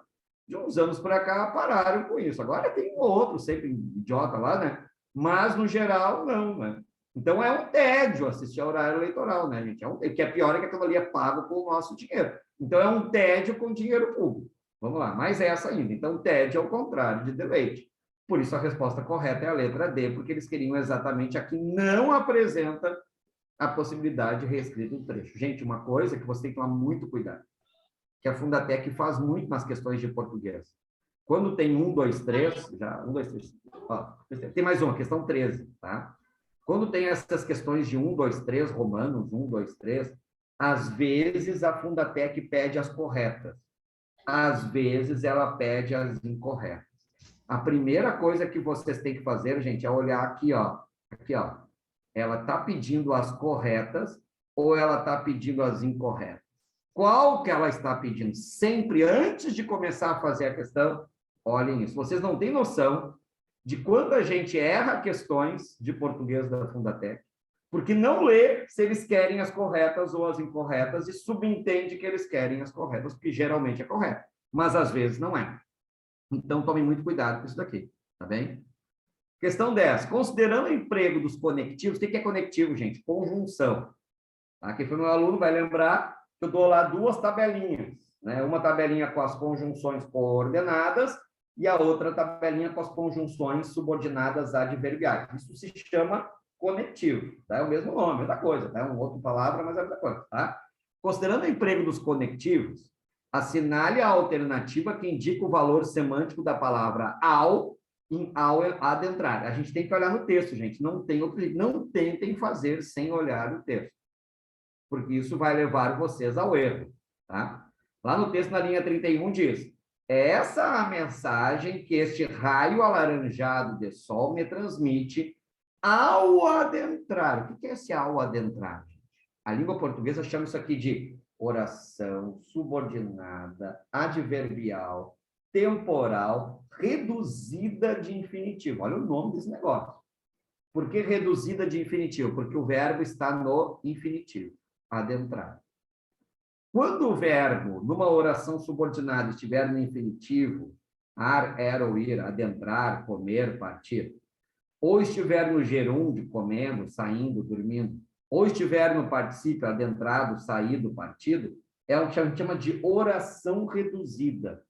De uns anos para cá, pararam com isso. Agora tem um outro, sempre idiota lá, né? Mas, no geral, não, né? Então, é um tédio assistir ao horário eleitoral, né, gente? O que é pior é que aquilo ali é pago com o nosso dinheiro. Então, é um tédio com dinheiro público. Vamos lá, mais essa ainda. Então, tédio é o contrário de deleite. Por isso, a resposta correta é a letra D, porque eles queriam exatamente a que não apresenta a possibilidade de reescrita do trecho. Gente, uma coisa que você tem que tomar muito cuidado, que a Fundatec faz muito nas questões de português. Quando tem 1, 2, 3, já, 1, 2, 3, ó, tem mais uma, questão 13, tá? Quando tem essas questões de 1, 2, 3, romanos, 1, 2, 3, às vezes a Fundatec pede as corretas, às vezes ela pede as incorretas. A primeira coisa que vocês têm que fazer, gente, é olhar aqui, ó. Aqui, ó. Ela está pedindo as corretas ou ela está pedindo as incorretas? Qual que ela está pedindo? Sempre, antes de começar a fazer a questão, olhem isso. Vocês não têm noção de quanta gente erra questões de português da Fundatec, porque não lê se eles querem as corretas ou as incorretas e subentende que eles querem as corretas, porque geralmente é correto, mas às vezes não é. Então, tomem muito cuidado com isso daqui, tá bem? Questão 10. Considerando o emprego dos conectivos, o que é conectivo, gente? Conjunção. Tá? Quem foi meu aluno vai lembrar que eu dou lá 2 tabelinhas, né? Uma tabelinha com as conjunções coordenadas e a outra tabelinha com as conjunções subordinadas adverbiais. Isso se chama conectivo, tá? É o mesmo nome, é da coisa, tá? É uma outra palavra, mas é da coisa, tá? Considerando o emprego dos conectivos, assinale a alternativa que indica o valor semântico da palavra ao em ao adentrar. A gente tem que olhar no texto, gente. Não tem outro jeito. Não tentem fazer sem olhar o texto, porque isso vai levar vocês ao erro, tá? Lá no texto, na linha 31, diz: essa a mensagem que este raio alaranjado de sol me transmite ao adentrar. O que é esse ao adentrar? A língua portuguesa chama isso aqui de oração subordinada, adverbial, temporal, reduzida de infinitivo. Olha o nome desse negócio. Por que reduzida de infinitivo? Porque o verbo está no infinitivo, adentrar. Quando o verbo, numa oração subordinada, estiver no infinitivo, ar, era ou ir, adentrar, comer, partir, ou estiver no gerúndio, comendo, saindo, dormindo, ou estiver no particípio, adentrado, saído, partido, é o que a gente chama de oração reduzida.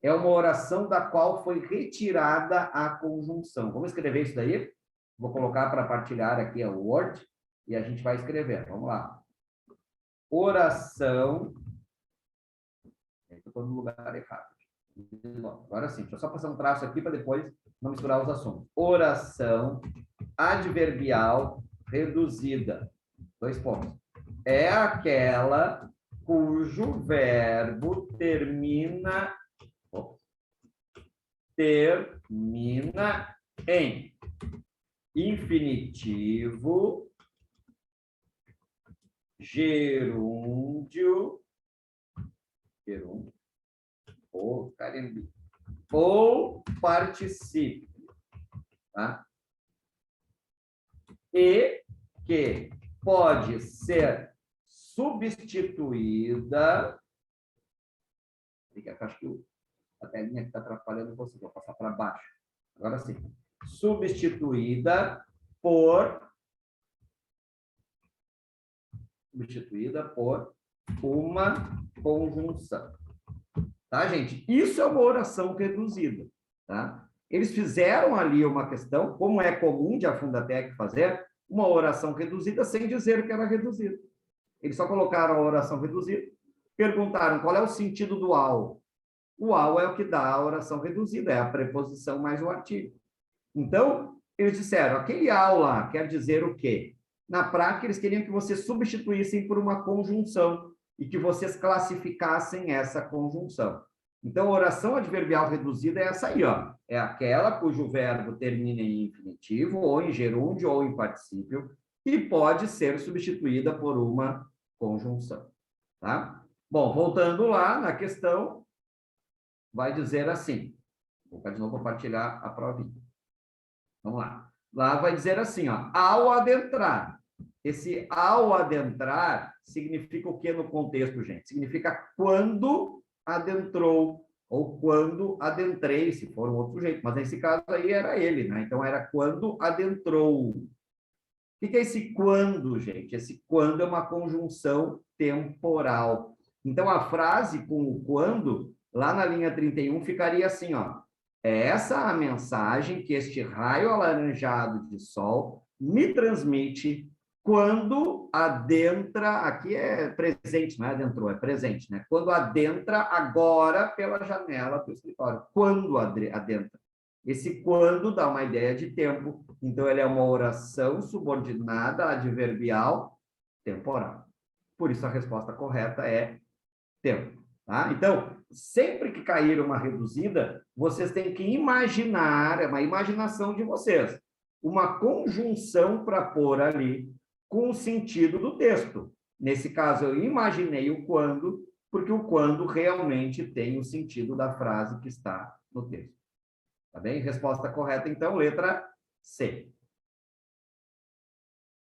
É uma oração da qual foi retirada a conjunção. Vamos escrever isso daí? Vou colocar para partilhar aqui o Word e a gente vai escrever. Vamos lá. Oração. Estou no lugar errado. Agora sim, deixa eu só passar um traço aqui para depois não misturar os assuntos. Oração adverbial reduzida. 2 pontos. É aquela cujo verbo termina em infinitivo, gerúndio, ou particípio, tá? E que pode ser substituída. Acho que a telinha que está atrapalhando você, vou passar para baixo. Agora sim. Substituída por uma conjunção. Tá, gente? Isso é uma oração reduzida, tá? Eles fizeram ali uma questão, como é comum de a Fundatec fazer, uma oração reduzida sem dizer que era reduzida. Eles só colocaram a oração reduzida, perguntaram qual é o sentido do ao. O ao é o que dá a oração reduzida, é a preposição mais o artigo. Então, eles disseram, aquele ao lá quer dizer o quê? Na prática, eles queriam que vocês substituíssem por uma conjunção e que vocês classificassem essa conjunção. Então, a oração adverbial reduzida é essa aí, ó. É aquela cujo verbo termina em infinitivo, ou em gerúndio, ou em particípio, e pode ser substituída por uma conjunção, tá? Bom, voltando lá na questão, vai dizer assim, vou de novo compartilhar a provinha. Vamos lá. Lá vai dizer assim, ó, ao adentrar. Esse ao adentrar significa o que no contexto, gente? Significa quando adentrou, Ou quando adentrei, se for um outro jeito. Mas nesse caso aí era ele, né? Então era quando adentrou. O que é esse quando, gente? Esse quando é uma conjunção temporal. Então a frase com o quando, lá na linha 31, ficaria assim, ó. É essa a mensagem que este raio alaranjado de sol me transmite quando adentra, aqui é presente, não é adentrou, é presente, né? Quando adentra agora pela janela do escritório. Quando adentra. Esse quando dá uma ideia de tempo, então ele é uma oração subordinada adverbial temporal. Por isso a resposta correta é tempo. Tá? Então, sempre que cair uma reduzida, vocês têm que imaginar, é uma imaginação de vocês, uma conjunção para pôr ali com o sentido do texto. Nesse caso, eu imaginei o quando, porque o quando realmente tem o sentido da frase que está no texto. Tá bem? Resposta correta, então, letra C.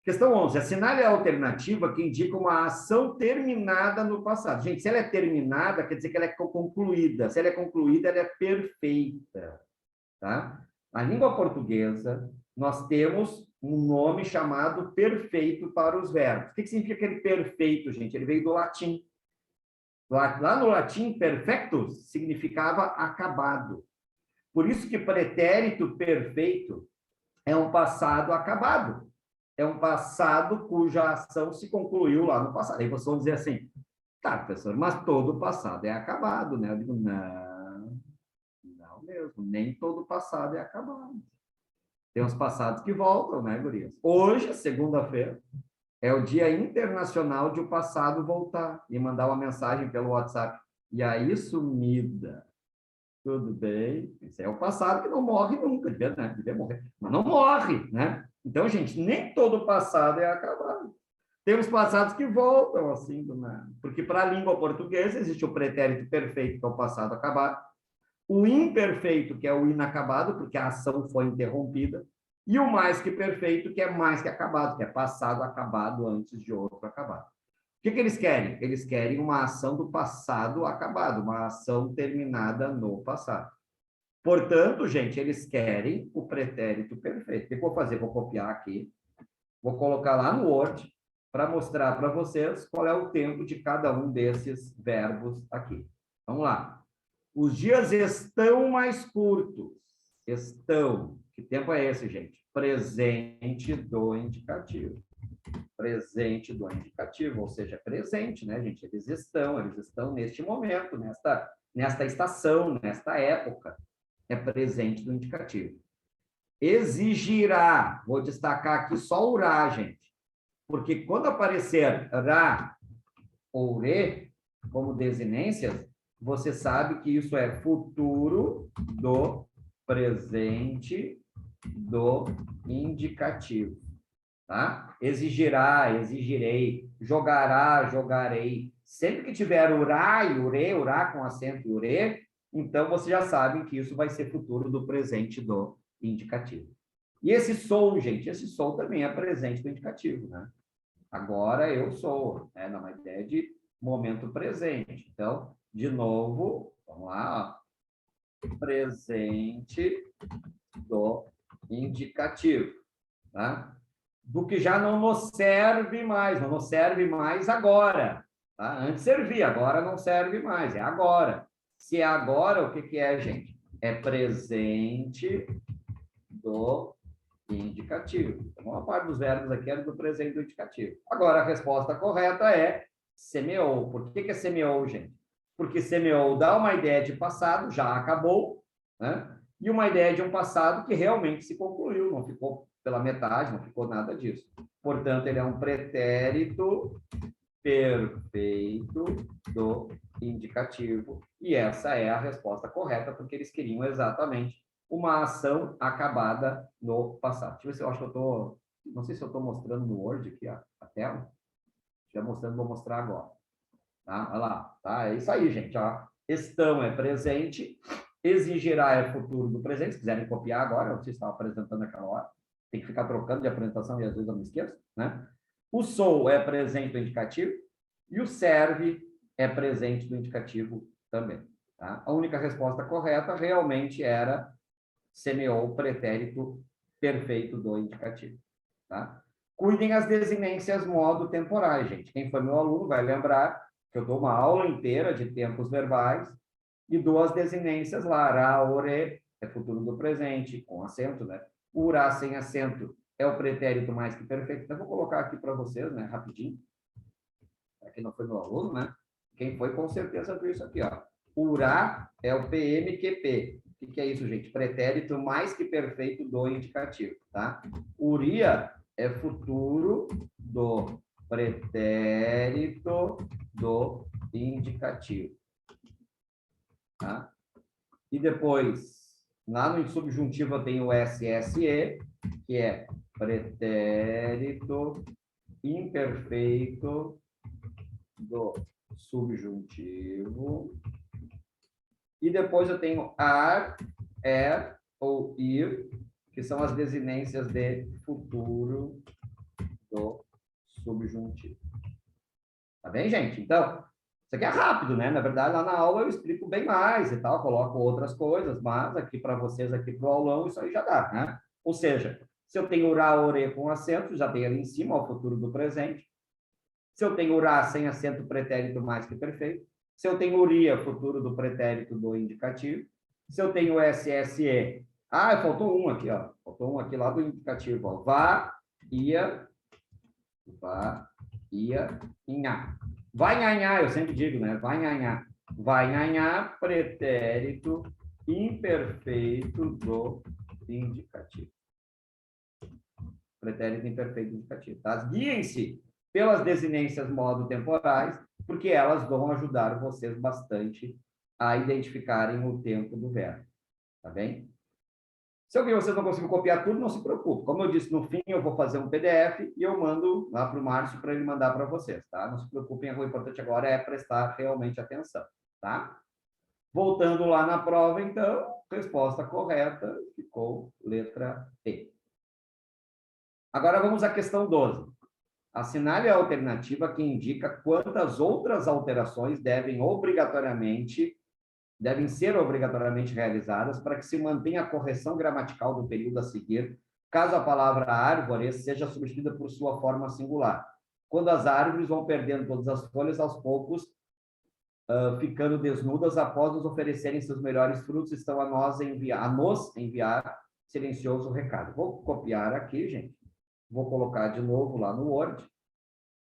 Questão 11. Assinale a alternativa que indica uma ação terminada no passado. Gente, se ela é terminada, quer dizer que ela é concluída. Se ela é concluída, ela é perfeita. Tá? Na língua portuguesa, nós temos um nome chamado perfeito para os verbos. O que significa aquele perfeito, gente? Ele veio do latim. Lá no latim, perfectus significava acabado. Por isso que pretérito perfeito é um passado acabado. É um passado cuja ação se concluiu lá no passado. Aí vocês vão dizer assim, tá, professor, mas todo passado é acabado, né? Eu digo, não, não mesmo, nem todo passado é acabado. Tem uns passados que voltam, né, gurias? Hoje, segunda-feira, é o Dia Internacional de o passado voltar e mandar uma mensagem pelo WhatsApp. E aí, sumida. Tudo bem? Esse é o passado que não morre nunca, devia morrer, mas não morre, né? Então, gente, nem todo passado é acabado. Temos passados que voltam assim do nada, porque para a língua portuguesa existe o pretérito perfeito, que é o passado acabado, o imperfeito, que é o inacabado, porque a ação foi interrompida, e o mais que perfeito, que é mais que acabado, que é passado acabado antes de outro acabado. O que eles querem? Eles querem uma ação do passado acabado, uma ação terminada no passado. Portanto, gente, eles querem o pretérito perfeito. O que eu vou fazer? Vou copiar aqui, vou colocar lá no Word para mostrar para vocês qual é o tempo de cada um desses verbos aqui. Vamos lá. Os dias estão mais curtos. Estão. Que tempo é esse, gente? Presente do indicativo. Presente do indicativo, ou seja, presente, né, gente? Eles estão neste momento, nesta estação, nesta época. É presente do indicativo. Exigirá, vou destacar aqui só o ra, gente, porque quando aparecer ra ou re como desinências, você sabe que isso é futuro do presente do indicativo, tá? Exigirá, exigirei, jogará, jogarei. Sempre que tiver o ra e o ra com acento e o re, então você já sabe que isso vai ser futuro do presente do indicativo. E esse sou, gente, esse sou também é presente do indicativo, né? Agora eu sou, né? Dá uma ideia de momento presente. Então, de novo, vamos lá, ó. Presente do indicativo, tá? Do que já não nos serve mais, não nos serve mais agora, tá? Antes servia, agora não serve mais, é agora. Se é agora, o que é, gente? É presente do indicativo. Então, uma parte dos verbos aqui era do presente do indicativo. Agora, a resposta correta é semeou. Por que é semeou, gente? Porque semeou dá uma ideia de passado, já acabou, né? E uma ideia de um passado que realmente se concluiu, não ficou pela metade, não ficou nada disso. Portanto, ele é um pretérito perfeito do indicativo. E essa é a resposta correta, porque eles queriam exatamente uma ação acabada no passado. Deixa eu ver se eu acho que eu estou... Não sei se eu estou mostrando no Word aqui a tela. Se estiver mostrando, vou mostrar agora. Tá? Olha lá. Tá? É isso aí, gente. Ó. Estão é presente, exigirá é futuro do presente. Se quiserem copiar agora, eu não sei se estava apresentando naquela hora. Tem que ficar trocando de apresentação e às vezes eu me esqueço, né? O sou é presente do indicativo e o serve é presente do indicativo também. Tá? A única resposta correta realmente era semeou o pretérito perfeito do indicativo. Tá? Cuidem as desinências modo temporais, gente. Quem foi meu aluno vai lembrar que eu dou uma aula inteira de tempos verbais e dou as desinências lá. Ra, ore, é futuro do presente, com acento, né? Urá sem acento é o pretérito mais que perfeito. Então, eu vou colocar aqui para vocês, né, rapidinho. Para quem não foi meu aluno, né? Quem foi, com certeza viu isso aqui, ó. Urá é o PMQP. O que é isso, gente? Pretérito mais que perfeito do indicativo, tá? Uria é futuro do pretérito do indicativo, tá? E depois, lá no subjuntivo eu tenho o SSE, que é pretérito imperfeito do subjuntivo. E depois eu tenho ar, ou ir, que são as desinências de futuro do subjuntivo. Tá bem, gente? Então, isso aqui é rápido, né? Na verdade, lá na aula eu explico bem mais e tal, coloco outras coisas, mas aqui para vocês, aqui para o aulão, isso aí já dá, né? Ou seja, se eu tenho urá, ore com acento, já tem ali em cima o futuro do presente. Se eu tenho urá sem acento, pretérito mais que perfeito. Se eu tenho uria, futuro do pretérito do indicativo. Se eu tenho SSE, faltou um aqui, ó. Faltou um aqui lá do indicativo, ó. Vá, ia, inhá. Vai nhanhá, eu sempre digo, né? Vai nhanhá. Vai nhanhá, pretérito imperfeito do indicativo. Pretérito imperfeito do indicativo. Tá? Guiem-se pelas desinências modo temporais, porque elas vão ajudar vocês bastante a identificarem o tempo do verbo. Tá bem? Se alguém vocês não conseguiram copiar tudo, não se preocupe. Como eu disse, no fim eu vou fazer um PDF e eu mando lá para o Márcio para ele mandar para vocês, tá? Não se preocupem, o importante agora é prestar realmente atenção, tá? Voltando lá na prova, então, resposta correta ficou letra E. Agora vamos à questão 12. Assinale a alternativa que indica quantas outras alterações devem ser obrigatoriamente realizadas para que se mantenha a correção gramatical do período a seguir, caso a palavra árvore seja substituída por sua forma singular. Quando as árvores vão perdendo todas as folhas, aos poucos, ficando desnudas, após nos oferecerem seus melhores frutos, estão a nos enviar silencioso recado. Vou copiar aqui, gente. Vou colocar de novo lá no Word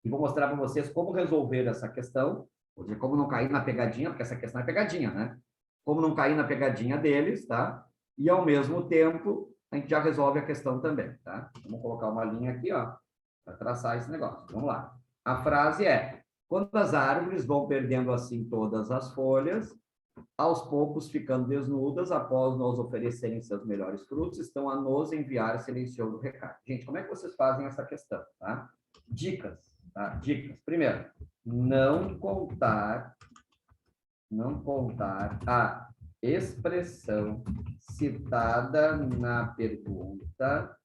e vou mostrar para vocês como resolver essa questão, ou seja, como não cair na pegadinha, porque essa questão é pegadinha, né? Como não cair na pegadinha deles, tá? E, ao mesmo tempo, a gente já resolve a questão também, tá? Vamos colocar uma linha aqui, ó, para traçar esse negócio. Vamos lá. A frase é: quando as árvores vão perdendo assim todas as folhas, aos poucos ficando desnudas, após nos oferecerem seus melhores frutos, estão a nos enviar silencioso recado. Gente, como é que vocês fazem essa questão, tá? Dicas, tá? Dicas. Primeiro, não contar a expressão citada na pergunta,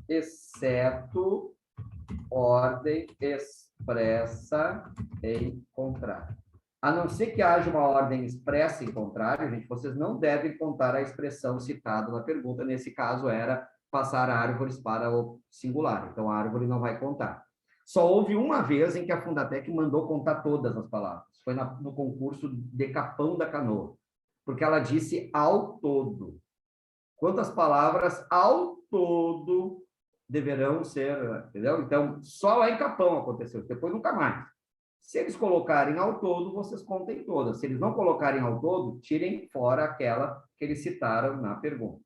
exceto ordem expressa em contrário. A não ser que haja uma ordem expressa em contrário, gente, vocês não devem contar a expressão citada na pergunta. Nesse caso, era passar árvores para o singular. Então, a árvore não vai contar. Só houve uma vez em que a Fundatec mandou contar todas as palavras. Foi no concurso de Capão da Canoa. Porque ela disse ao todo. Quantas palavras ao todo deverão ser, entendeu? Então, só lá em Capão aconteceu. Depois, nunca mais. Se eles colocarem ao todo, vocês contem todas. Se eles não colocarem ao todo, tirem fora aquela que eles citaram na pergunta.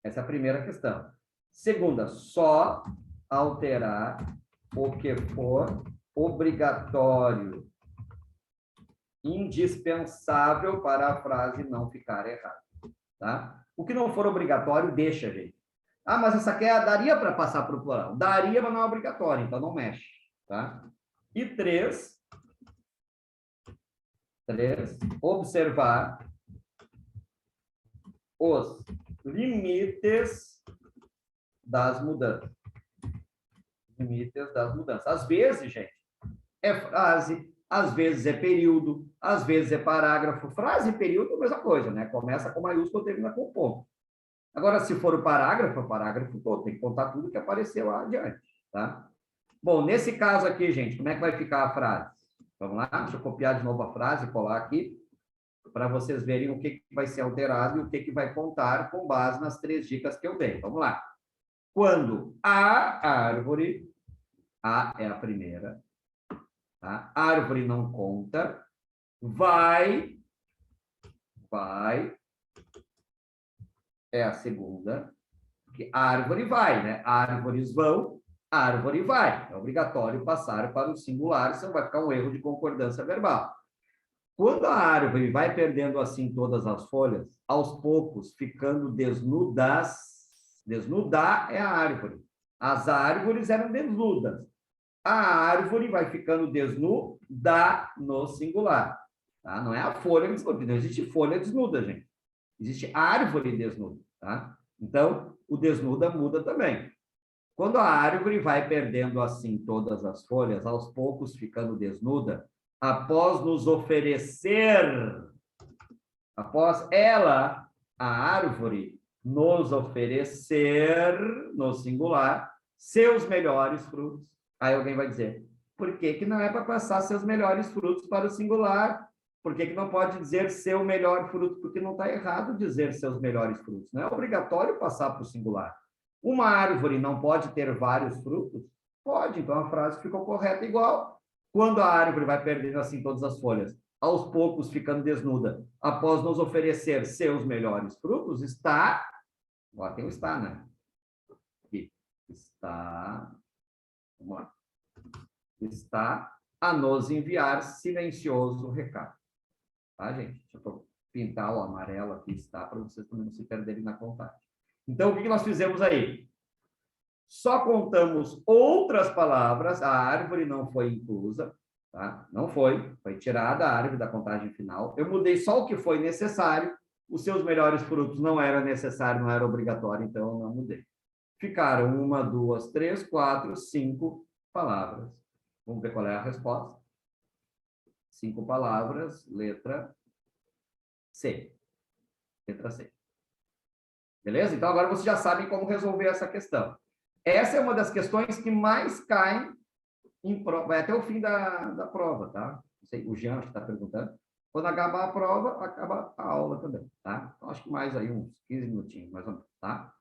Essa é a primeira questão. Segunda, só alterar o que for obrigatório, indispensável para a frase não ficar errada. Tá? O que não for obrigatório, deixa, gente. Mas essa aqui daria para passar para o plural. Daria, mas não é obrigatório, então não mexe. Tá? E 3, observar os limites das mudanças. Limites das mudanças. Às vezes, gente, é frase, às vezes é período, às vezes é parágrafo. Frase e período é a mesma coisa, né? Começa com maiúsculo, termina com ponto. Agora, se for o parágrafo todo, tem que contar tudo que apareceu lá adiante, tá? Bom, nesse caso aqui, gente, como é que vai ficar a frase? Vamos lá, deixa eu copiar de novo a frase e colar aqui, para vocês verem o que vai ser alterado e o que vai contar com base nas 3 dicas que eu dei. Vamos lá. Quando a árvore, a é a primeira, tá? A árvore não conta, vai, é a segunda, porque árvore vai, né? Árvores vão, árvore vai. É obrigatório passar para o singular, senão vai ficar um erro de concordância verbal. Quando a árvore vai perdendo assim todas as folhas, aos poucos ficando desnudas, desnudar é a árvore. As árvores eram desnudas. A árvore vai ficando desnuda no singular. Tá? Não é a folha desnuda, não existe folha desnuda, gente. Existe árvore desnuda. Tá? Então, o desnuda muda também. Quando a árvore vai perdendo assim todas as folhas, aos poucos ficando desnuda, após nos oferecer, após ela, a árvore, nos oferecer, no singular, seus melhores frutos. Aí alguém vai dizer, por que não é para passar seus melhores frutos para o singular? Por que não pode dizer seu melhor fruto? Porque não está errado dizer seus melhores frutos. Não é obrigatório passar para o singular. Uma árvore não pode ter vários frutos? Pode, então a frase ficou correta igual. Quando a árvore vai perdendo assim todas as folhas, aos poucos ficando desnuda, após nos oferecer seus melhores frutos, está... Ó, tem o está, né? Aqui. Está... Vamos lá. Está a nos enviar silencioso recado. Tá, gente? Deixa eu pintar o amarelo aqui, está, para vocês também não se perderem na contagem. Então, o que nós fizemos aí? Só contamos outras palavras, a árvore não foi inclusa, tá? Não foi tirada a árvore da contagem final. Eu mudei só o que foi necessário, os seus melhores frutos não era necessário, não era obrigatório, então eu não mudei. Ficaram 1, 2, 3, 4, 5 palavras. Vamos ver qual é a resposta. 5 palavras, letra C. Letra C. Beleza? Então, agora vocês já sabem como resolver essa questão. Essa é uma das questões que mais caem em prova, vai até o fim da prova, tá? Não sei, o Jean está perguntando. Quando acabar a prova, acaba a aula também, tá? Então, acho que mais aí uns 15 minutinhos, mais ou menos, tá?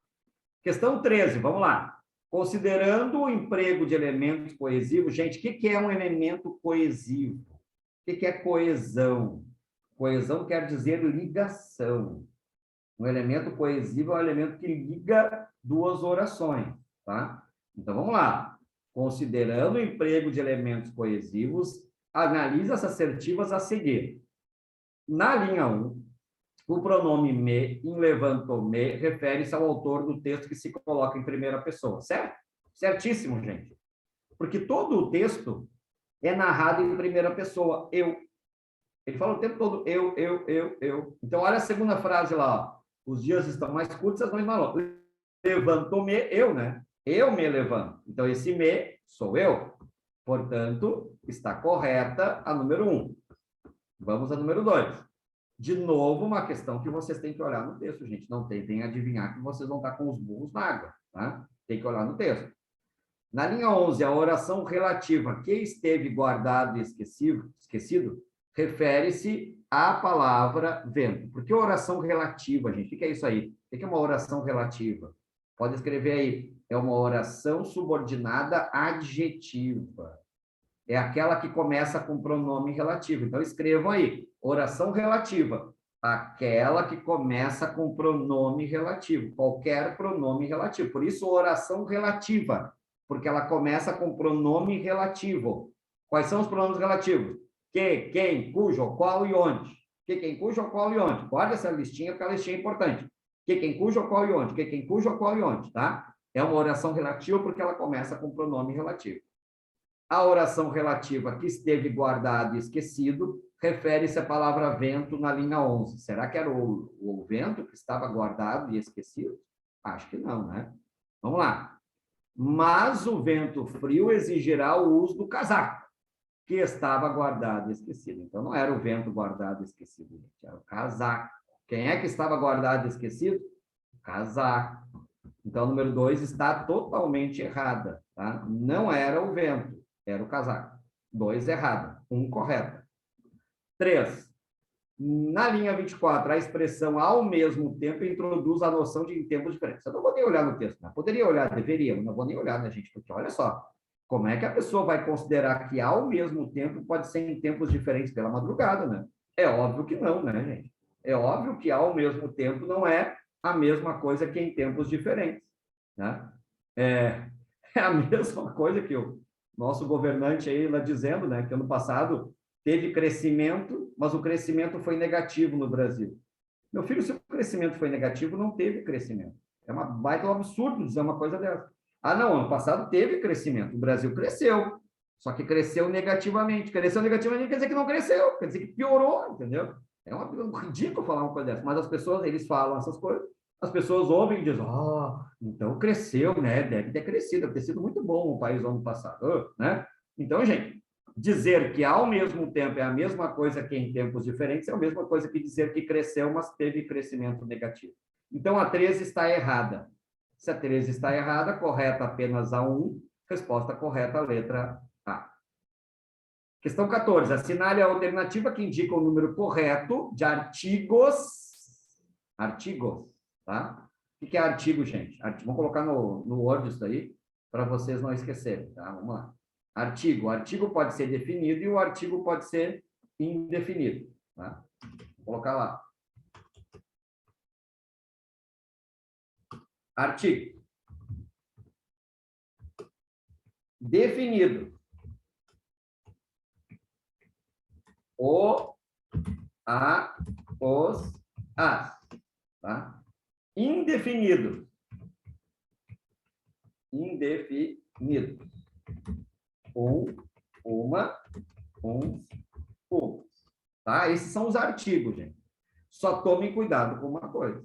Questão 13, vamos lá. Considerando o emprego de elementos coesivos, gente, o que é um elemento coesivo? O que é coesão? Coesão quer dizer ligação. Um elemento coesivo é um elemento que liga 2 orações, tá? Então, vamos lá. Considerando o emprego de elementos coesivos, analisa as assertivas a seguir. Na linha 1, o pronome me, em levantou-me, refere-se ao autor do texto que se coloca em primeira pessoa, certo? Certíssimo, gente. Porque todo o texto é narrado em primeira pessoa, eu. Ele fala o tempo todo eu. Então, olha a segunda frase lá, ó. Os dias estão mais curtos, as noites mais longas. Levantou-me, eu, né? Eu me levanto. Então, esse me sou eu. Portanto, está correta a número 1. Vamos a número 2. De novo, uma questão que vocês têm que olhar no texto, gente. Não tentem adivinhar que vocês vão estar com os burros na água, tá? Tem que olhar no texto. Na linha 11, a oração relativa que esteve guardado e esquecido refere-se à palavra vento. Por que oração relativa, gente? O que é isso aí? O que é uma oração relativa? Pode escrever aí. É uma oração subordinada adjetiva. É aquela que começa com pronome relativo. Então, escrevam aí. Oração relativa. Aquela que começa com pronome relativo. Qualquer pronome relativo. Por isso, oração relativa. Porque ela começa com pronome relativo. Quais são os pronomes relativos? Que, quem, cujo, qual e onde. Que, quem, cujo, qual e onde. Guarda essa listinha, porque a listinha é importante. Que, quem, cujo, qual e onde. Que, quem, cujo, qual e onde, tá? É uma oração relativa porque ela começa com pronome relativo. A oração relativa que esteve guardado e esquecido refere-se à palavra vento na linha 11. Será que era o vento que estava guardado e esquecido? Acho que não, né? Vamos lá. Mas o vento frio exigirá o uso do casaco. que estava guardado e esquecido. Então, não era o vento guardado e esquecido, gente, era o casaco. Quem é que estava guardado e esquecido? O casaco. Então, o número 2 está totalmente errada. Tá? Não era o vento, era o casaco. 2 errada, 1 correta. 3. Na linha 24, a expressão ao mesmo tempo introduz a noção de em tempos diferentes. Eu não vou nem olhar no texto, né? Poderia olhar, deveria, mas não vou nem olhar, né, gente? Porque olha só, como é que a pessoa vai considerar que ao mesmo tempo pode ser em tempos diferentes pela madrugada, né? É óbvio que não, né, gente? É óbvio que ao mesmo tempo não é a mesma coisa que em tempos diferentes, né? É a mesma coisa que o nosso governante aí lá dizendo, né, que ano passado teve crescimento, mas o crescimento foi negativo no Brasil. Meu filho, se o crescimento foi negativo, não teve crescimento. É uma baita um absurdo dizer uma coisa dessa. Ah, não, ano passado teve crescimento, o Brasil cresceu, só que cresceu negativamente. Cresceu negativamente quer dizer que não cresceu, quer dizer que piorou, entendeu? É um ridículo falar uma coisa dessa, mas as pessoas, eles falam essas coisas, as pessoas ouvem e dizem, então cresceu, né? Deve ter crescido, deve ter sido muito bom o país ano passado, né? Então, gente, dizer que ao mesmo tempo é a mesma coisa que em tempos diferentes é a mesma coisa que dizer que cresceu, mas teve crescimento negativo. Então, a 13 está errada. Se a 13 está errada, correta apenas a 1, resposta correta, a letra A. Questão 14. Assinale a alternativa que indica o número correto de artigos. Artigos, tá? O que é artigo, gente? Vamos colocar no Word isso daí, para vocês não esquecerem, tá? Vamos lá. Artigo. O artigo pode ser definido e o artigo pode ser indefinido. Tá? Vou colocar lá. Artigo. Definido. O, a, os, as. Tá? Indefinido. Indefinido. Uma, uns, tá? Esses são os artigos, gente. Só tomem cuidado com uma coisa.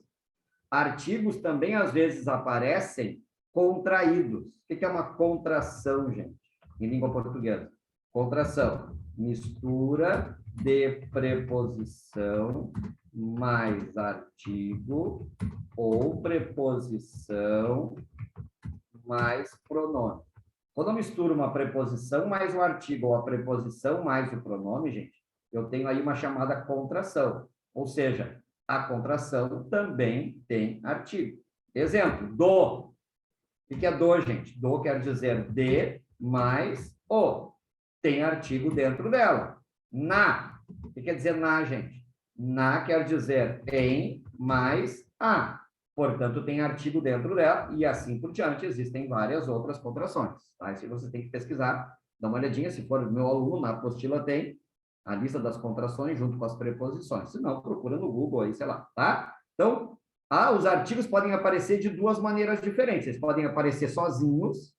Artigos também, às vezes, aparecem contraídos. O que é uma contração, gente? Em língua portuguesa. Contração. Mistura de preposição mais artigo ou preposição mais pronome. Quando eu misturo uma preposição mais o artigo ou a preposição mais o pronome, gente, eu tenho aí uma chamada contração. Ou seja, a contração também tem artigo. Exemplo, do. O que é do, gente? Do quer dizer de mais o. Tem artigo dentro dela. Na. O que quer dizer na, gente? Na quer dizer em mais a. Portanto, tem artigo dentro dela e assim por diante. Existem várias outras contrações. Tá? Isso você tem que pesquisar, dá uma olhadinha. Se for meu aluno, na apostila tem a lista das contrações junto com as preposições. Se não, procura no Google aí, sei lá. Tá? Então, os artigos podem aparecer de duas maneiras diferentes. Eles podem aparecer sozinhos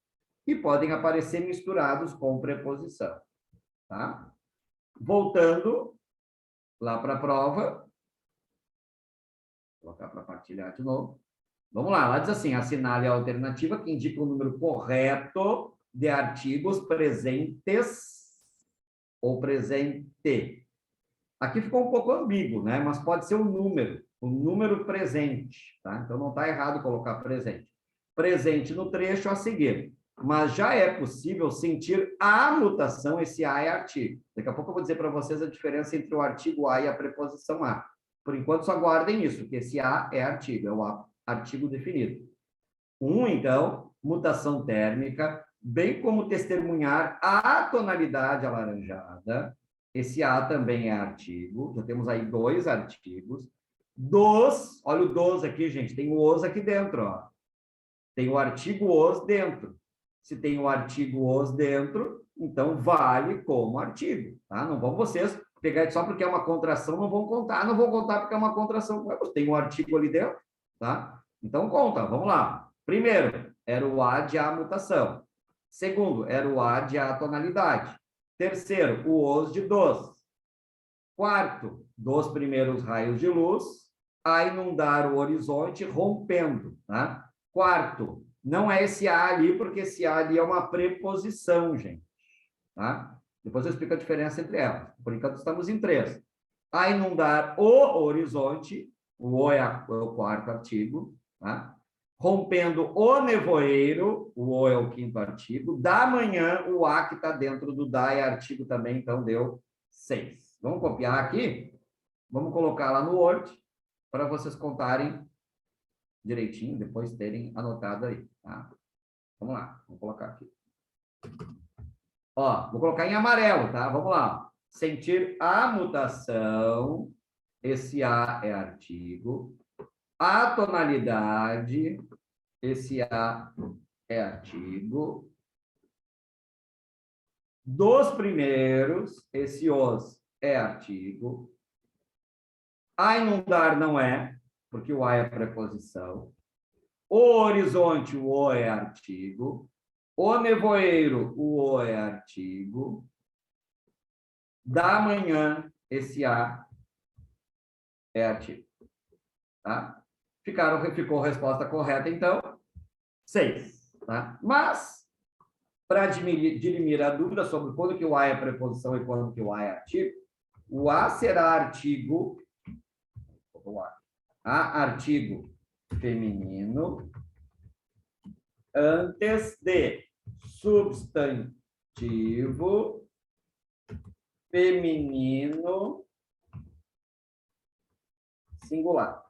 e podem aparecer misturados com preposição. Tá? Voltando lá para a prova. Vou colocar para partilhar de novo. Vamos lá, ela diz assim, assinale a alternativa que indica o número correto de artigos presentes ou presente. Aqui ficou um pouco ambíguo, né? Mas pode ser o número presente, tá? Então não está errado colocar presente. Presente no trecho a seguir. Mas já é possível sentir a mutação, esse a é artigo. Daqui a pouco eu vou dizer para vocês a diferença entre o artigo a e a preposição a. Por enquanto, só guardem isso, que esse a é artigo, é o artigo definido. Então, mutação térmica, bem como testemunhar a tonalidade alaranjada. Esse a também é artigo, já temos aí 2 artigos. Dos, olha o dos aqui, gente, tem o os aqui dentro, ó. Tem o artigo os dentro. Se tem o artigo os dentro, então vale como artigo, tá? Não vão vocês pegar só porque é uma contração, não vão contar. Não vou contar porque é uma contração. Tem um artigo ali dentro, tá? Então conta, vamos lá. Primeiro, era o a de a mutação. Segundo, era o a de a tonalidade. Terceiro, o os de dos. Quarto, dos primeiros raios de luz a inundar o horizonte rompendo, tá? Quarto, não é esse a ali, porque esse a ali é uma preposição, gente, tá? Depois eu explico a diferença entre elas. Por enquanto, estamos em 3. A inundar o horizonte, o O é o quarto artigo, tá? Rompendo o nevoeiro, o O é o quinto artigo. Da manhã, o A que está dentro do da é artigo também, então deu 6. Vamos copiar aqui? Vamos colocar lá no Word, para vocês contarem direitinho, depois terem anotado aí, tá? Vamos lá, vamos colocar aqui. Ó, vou colocar em amarelo, tá? Vamos lá. Sentir a mutação, esse A é artigo. A tonalidade, esse A é artigo. Dos primeiros, esse os é artigo. A inundar não é, porque o A é preposição. O horizonte, o O é artigo. O nevoeiro, o O é artigo. Da manhã, esse A é artigo. Tá? Ficou a resposta correta, então, 6. Tá? Mas, para dirimir a dúvida sobre quando que o A é preposição e quando que o A é artigo, o A será artigo, artigo feminino, antes de substantivo feminino singular.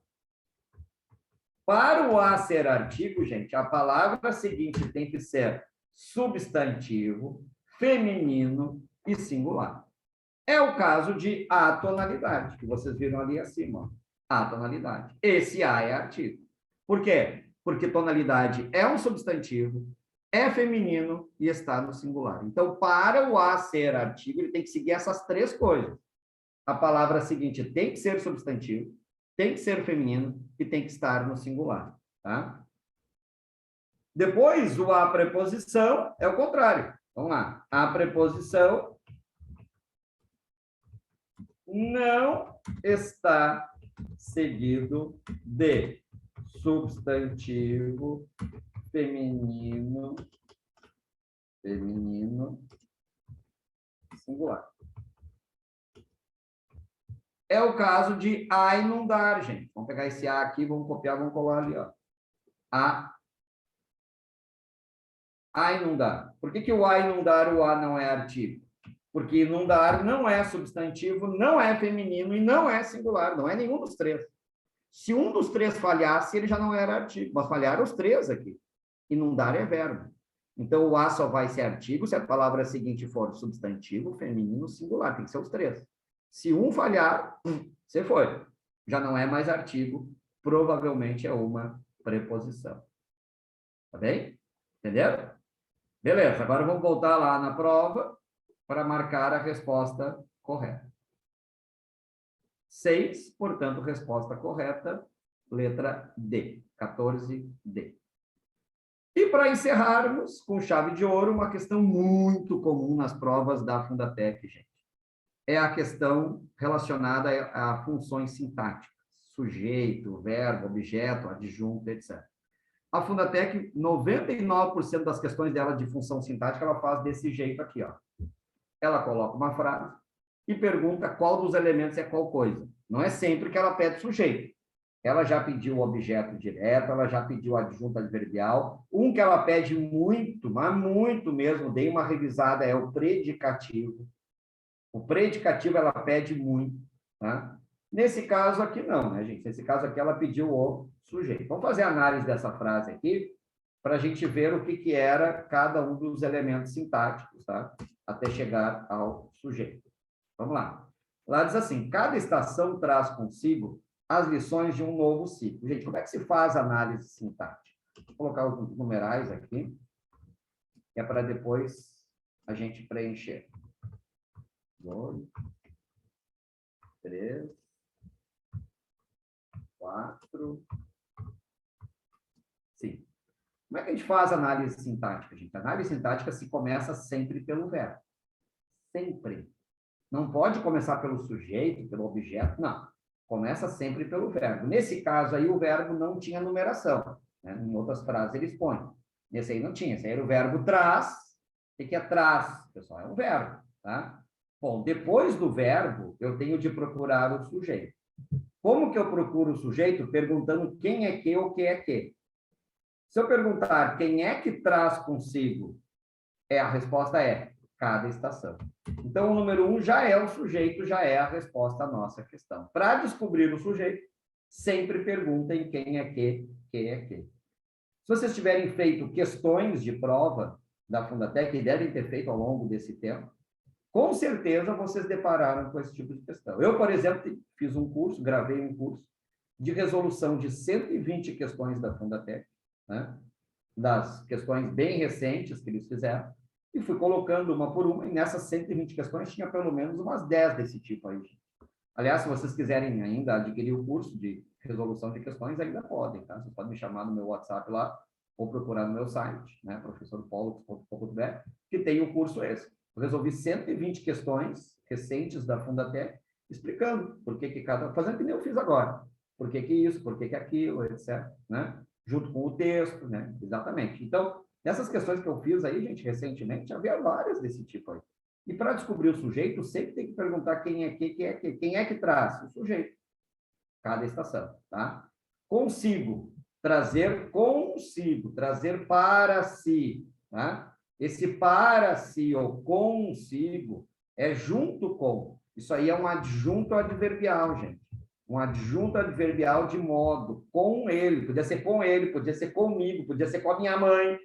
Para o A ser artigo, gente, a palavra seguinte tem que ser substantivo, feminino e singular. É o caso de atonalidade, que vocês viram ali acima. Atonalidade. Esse A é artigo. Por quê? Porque tonalidade é um substantivo, é feminino e está no singular. Então, para o A ser artigo, ele tem que seguir essas 3 coisas. A palavra seguinte tem que ser substantivo, tem que ser feminino e tem que estar no singular, tá? Depois, o A preposição é o contrário. Vamos lá. A preposição não está seguido de substantivo feminino singular. É o caso de a inundar, gente. Vamos pegar esse A aqui, vamos copiar, vamos colar ali, ó. A inundar. Por que o A inundar, o A não é artigo? Porque inundar não é substantivo, não é feminino e não é singular, não é nenhum dos 3. Se um dos 3 falhasse, ele já não era artigo, mas falharam os 3 aqui. Inundar é verbo. Então, o A só vai ser artigo se a palavra seguinte for substantivo, feminino, singular. Tem que ser os 3. Se um falhar, você foi. Já não é mais artigo, provavelmente é uma preposição. Tá bem? Entenderam? Beleza, agora vamos voltar lá na prova para marcar a resposta correta. 6, portanto, resposta correta, letra D, 14D. E para encerrarmos com chave de ouro, uma questão muito comum nas provas da Fundatec, gente. É a questão relacionada a funções sintáticas, sujeito, verbo, objeto, adjunto, etc. A Fundatec, 99% das questões dela de função sintática, ela faz desse jeito aqui, ó. Ela coloca uma frase e pergunta qual dos elementos é qual coisa. Não é sempre que ela pede sujeito. Ela já pediu o objeto direto, ela já pediu o adjunto adverbial. Um que ela pede muito, mas muito mesmo, dei uma revisada, é o predicativo. O predicativo ela pede muito, tá? Nesse caso aqui não, né, gente? Nesse caso aqui ela pediu o sujeito. Vamos fazer a análise dessa frase aqui para a gente ver o que era cada um dos elementos sintáticos, tá? Até chegar ao sujeito. Vamos lá. Lá diz assim, cada estação traz consigo as lições de um novo ciclo. Gente, como é que se faz a análise sintática? Vou colocar os numerais aqui, que é para depois a gente preencher. 2, 3, 4, 5. Como é que a gente faz a análise sintática, gente? A análise sintática se começa sempre pelo verbo. Sempre. Não pode começar pelo sujeito, pelo objeto, não. Começa sempre pelo verbo. Nesse caso aí, o verbo não tinha numeração, né? Em outras frases eles põem. Nesse aí não tinha. Esse aí era o verbo traz. O que é traz, pessoal? É um verbo. tá? Bom, depois do verbo, eu tenho de procurar o sujeito. Como que eu procuro o sujeito? Perguntando quem é que ou que é que. Se eu perguntar quem é que traz consigo, a resposta é cada estação. Então, o número 1 já é o sujeito, já é a resposta à nossa questão. Para descobrir o sujeito, sempre perguntem quem é que é que. Se vocês tiverem feito questões de prova da Fundatec, e devem ter feito ao longo desse tempo, com certeza vocês depararam com esse tipo de questão. Eu, por exemplo, fiz um curso, gravei um curso de resolução de 120 questões da Fundatec, né? Das questões bem recentes que eles fizeram, e fui colocando uma por uma, e nessas 120 questões tinha pelo menos umas 10 desse tipo aí. Aliás, se vocês quiserem ainda adquirir o curso de resolução de questões, ainda podem, tá? Vocês podem me chamar no meu WhatsApp lá, ou procurar no meu site, né, professorpaulo.com.br, que tem o curso esse. Eu resolvi 120 questões recentes da Fundatec, explicando por que cada... Fazendo que nem eu fiz agora. Por que isso, por que aquilo, etc. Né? Junto com o texto, né? Exatamente. Então, nessas questões que eu fiz aí, gente, recentemente, havia várias desse tipo aí. E para descobrir o sujeito, sempre tem que perguntar quem é que, quem é que traz? O sujeito. Cada estação, tá? Consigo trazer para si, tá? Esse para si ou consigo é junto com. Isso aí é um adjunto adverbial, gente. Um adjunto adverbial de modo, com ele. Podia ser com ele, podia ser comigo, podia ser com a minha mãe.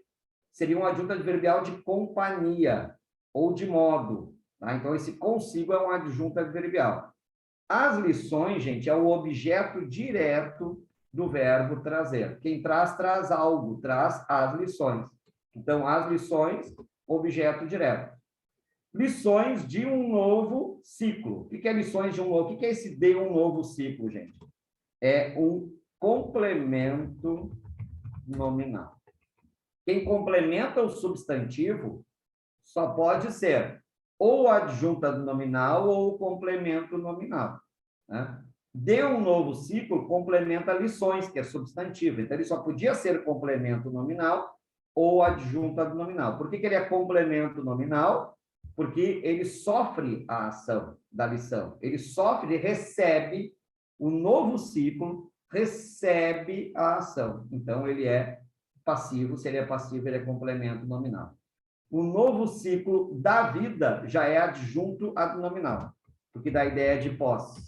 Seria um adjunto adverbial de companhia ou de modo. Tá? Então, esse consigo é um adjunto adverbial. As lições, gente, é o objeto direto do verbo trazer. Quem traz, traz algo, traz as lições. Então, as lições, objeto direto. Lições de um novo ciclo. O que é lições de um novo? O que é esse de um novo ciclo, gente? É um complemento nominal. Quem complementa o substantivo só pode ser ou adjunta nominal ou complemento nominal. Né? De um novo ciclo, complementa lições, que é substantivo. Então, ele só podia ser complemento nominal ou adjunta nominal. Por que ele é complemento nominal? Porque ele sofre a ação da lição. Ele sofre, ele recebe, o novo ciclo recebe a ação. Então, ele é passivo. Se ele é passivo, ele é complemento nominal. O novo ciclo da vida já é adjunto ad nominal, porque dá a ideia de posse.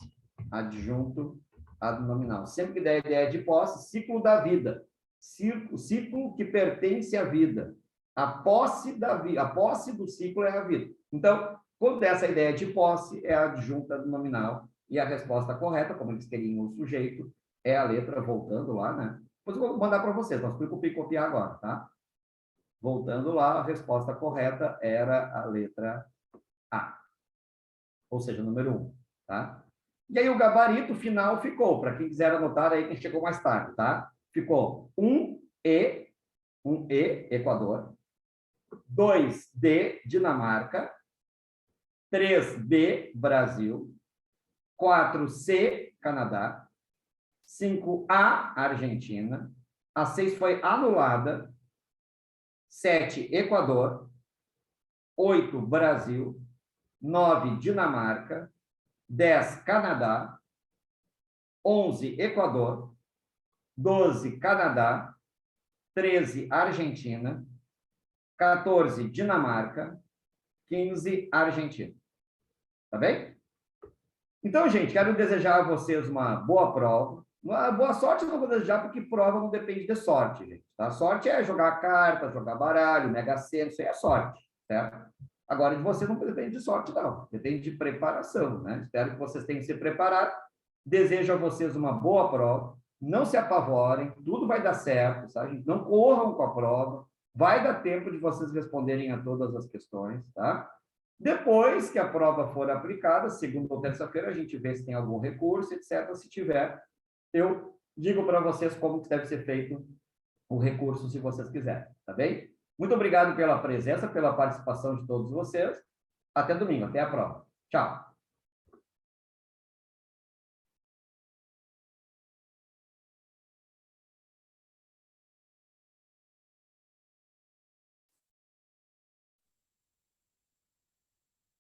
Adjunto ad nominal. Sempre que dá a ideia de posse, ciclo da vida. Ciclo que pertence à vida. A posse da vida, a posse do ciclo é a vida. Então, quando dá essa ideia de posse, é adjunto ad nominal. E a resposta correta, como eles queriam o sujeito, é a letra, voltando lá, né? Depois eu vou mandar para vocês, não se preocupe em copiar agora, tá? Voltando lá, a resposta correta era a letra A, ou seja, número 1, tá? E aí o gabarito final ficou, para quem quiser anotar aí, quem chegou mais tarde, tá? Ficou 1E, Equador, 2D, Dinamarca, 3B, Brasil, 4C, Canadá, 5A, Argentina, a 6 foi anulada, 7, Equador, 8, Brasil, 9, Dinamarca, 10, Canadá, 11, Equador, 12, Canadá, 13, Argentina, 14, Dinamarca, 15, Argentina. Tá bem? Então, gente, quero desejar a vocês uma boa prova. Uma boa sorte eu não vou desejar, porque prova não depende de sorte, gente. Tá? Sorte é jogar carta, jogar baralho, mega sena, isso aí é sorte, certo? Agora, de você não depende de sorte, não. Depende de preparação, né? Espero que vocês tenham se preparado. Desejo a vocês uma boa prova. Não se apavorem, tudo vai dar certo, sabe? Não corram com a prova. Vai dar tempo de vocês responderem a todas as questões, tá? Depois que a prova for aplicada, segunda ou terça-feira, a gente vê se tem algum recurso, etc. Se tiver, eu digo para vocês como que deve ser feito o recurso, se vocês quiserem, tá bem? Muito obrigado pela presença, pela participação de todos vocês. Até domingo, até a prova. Tchau.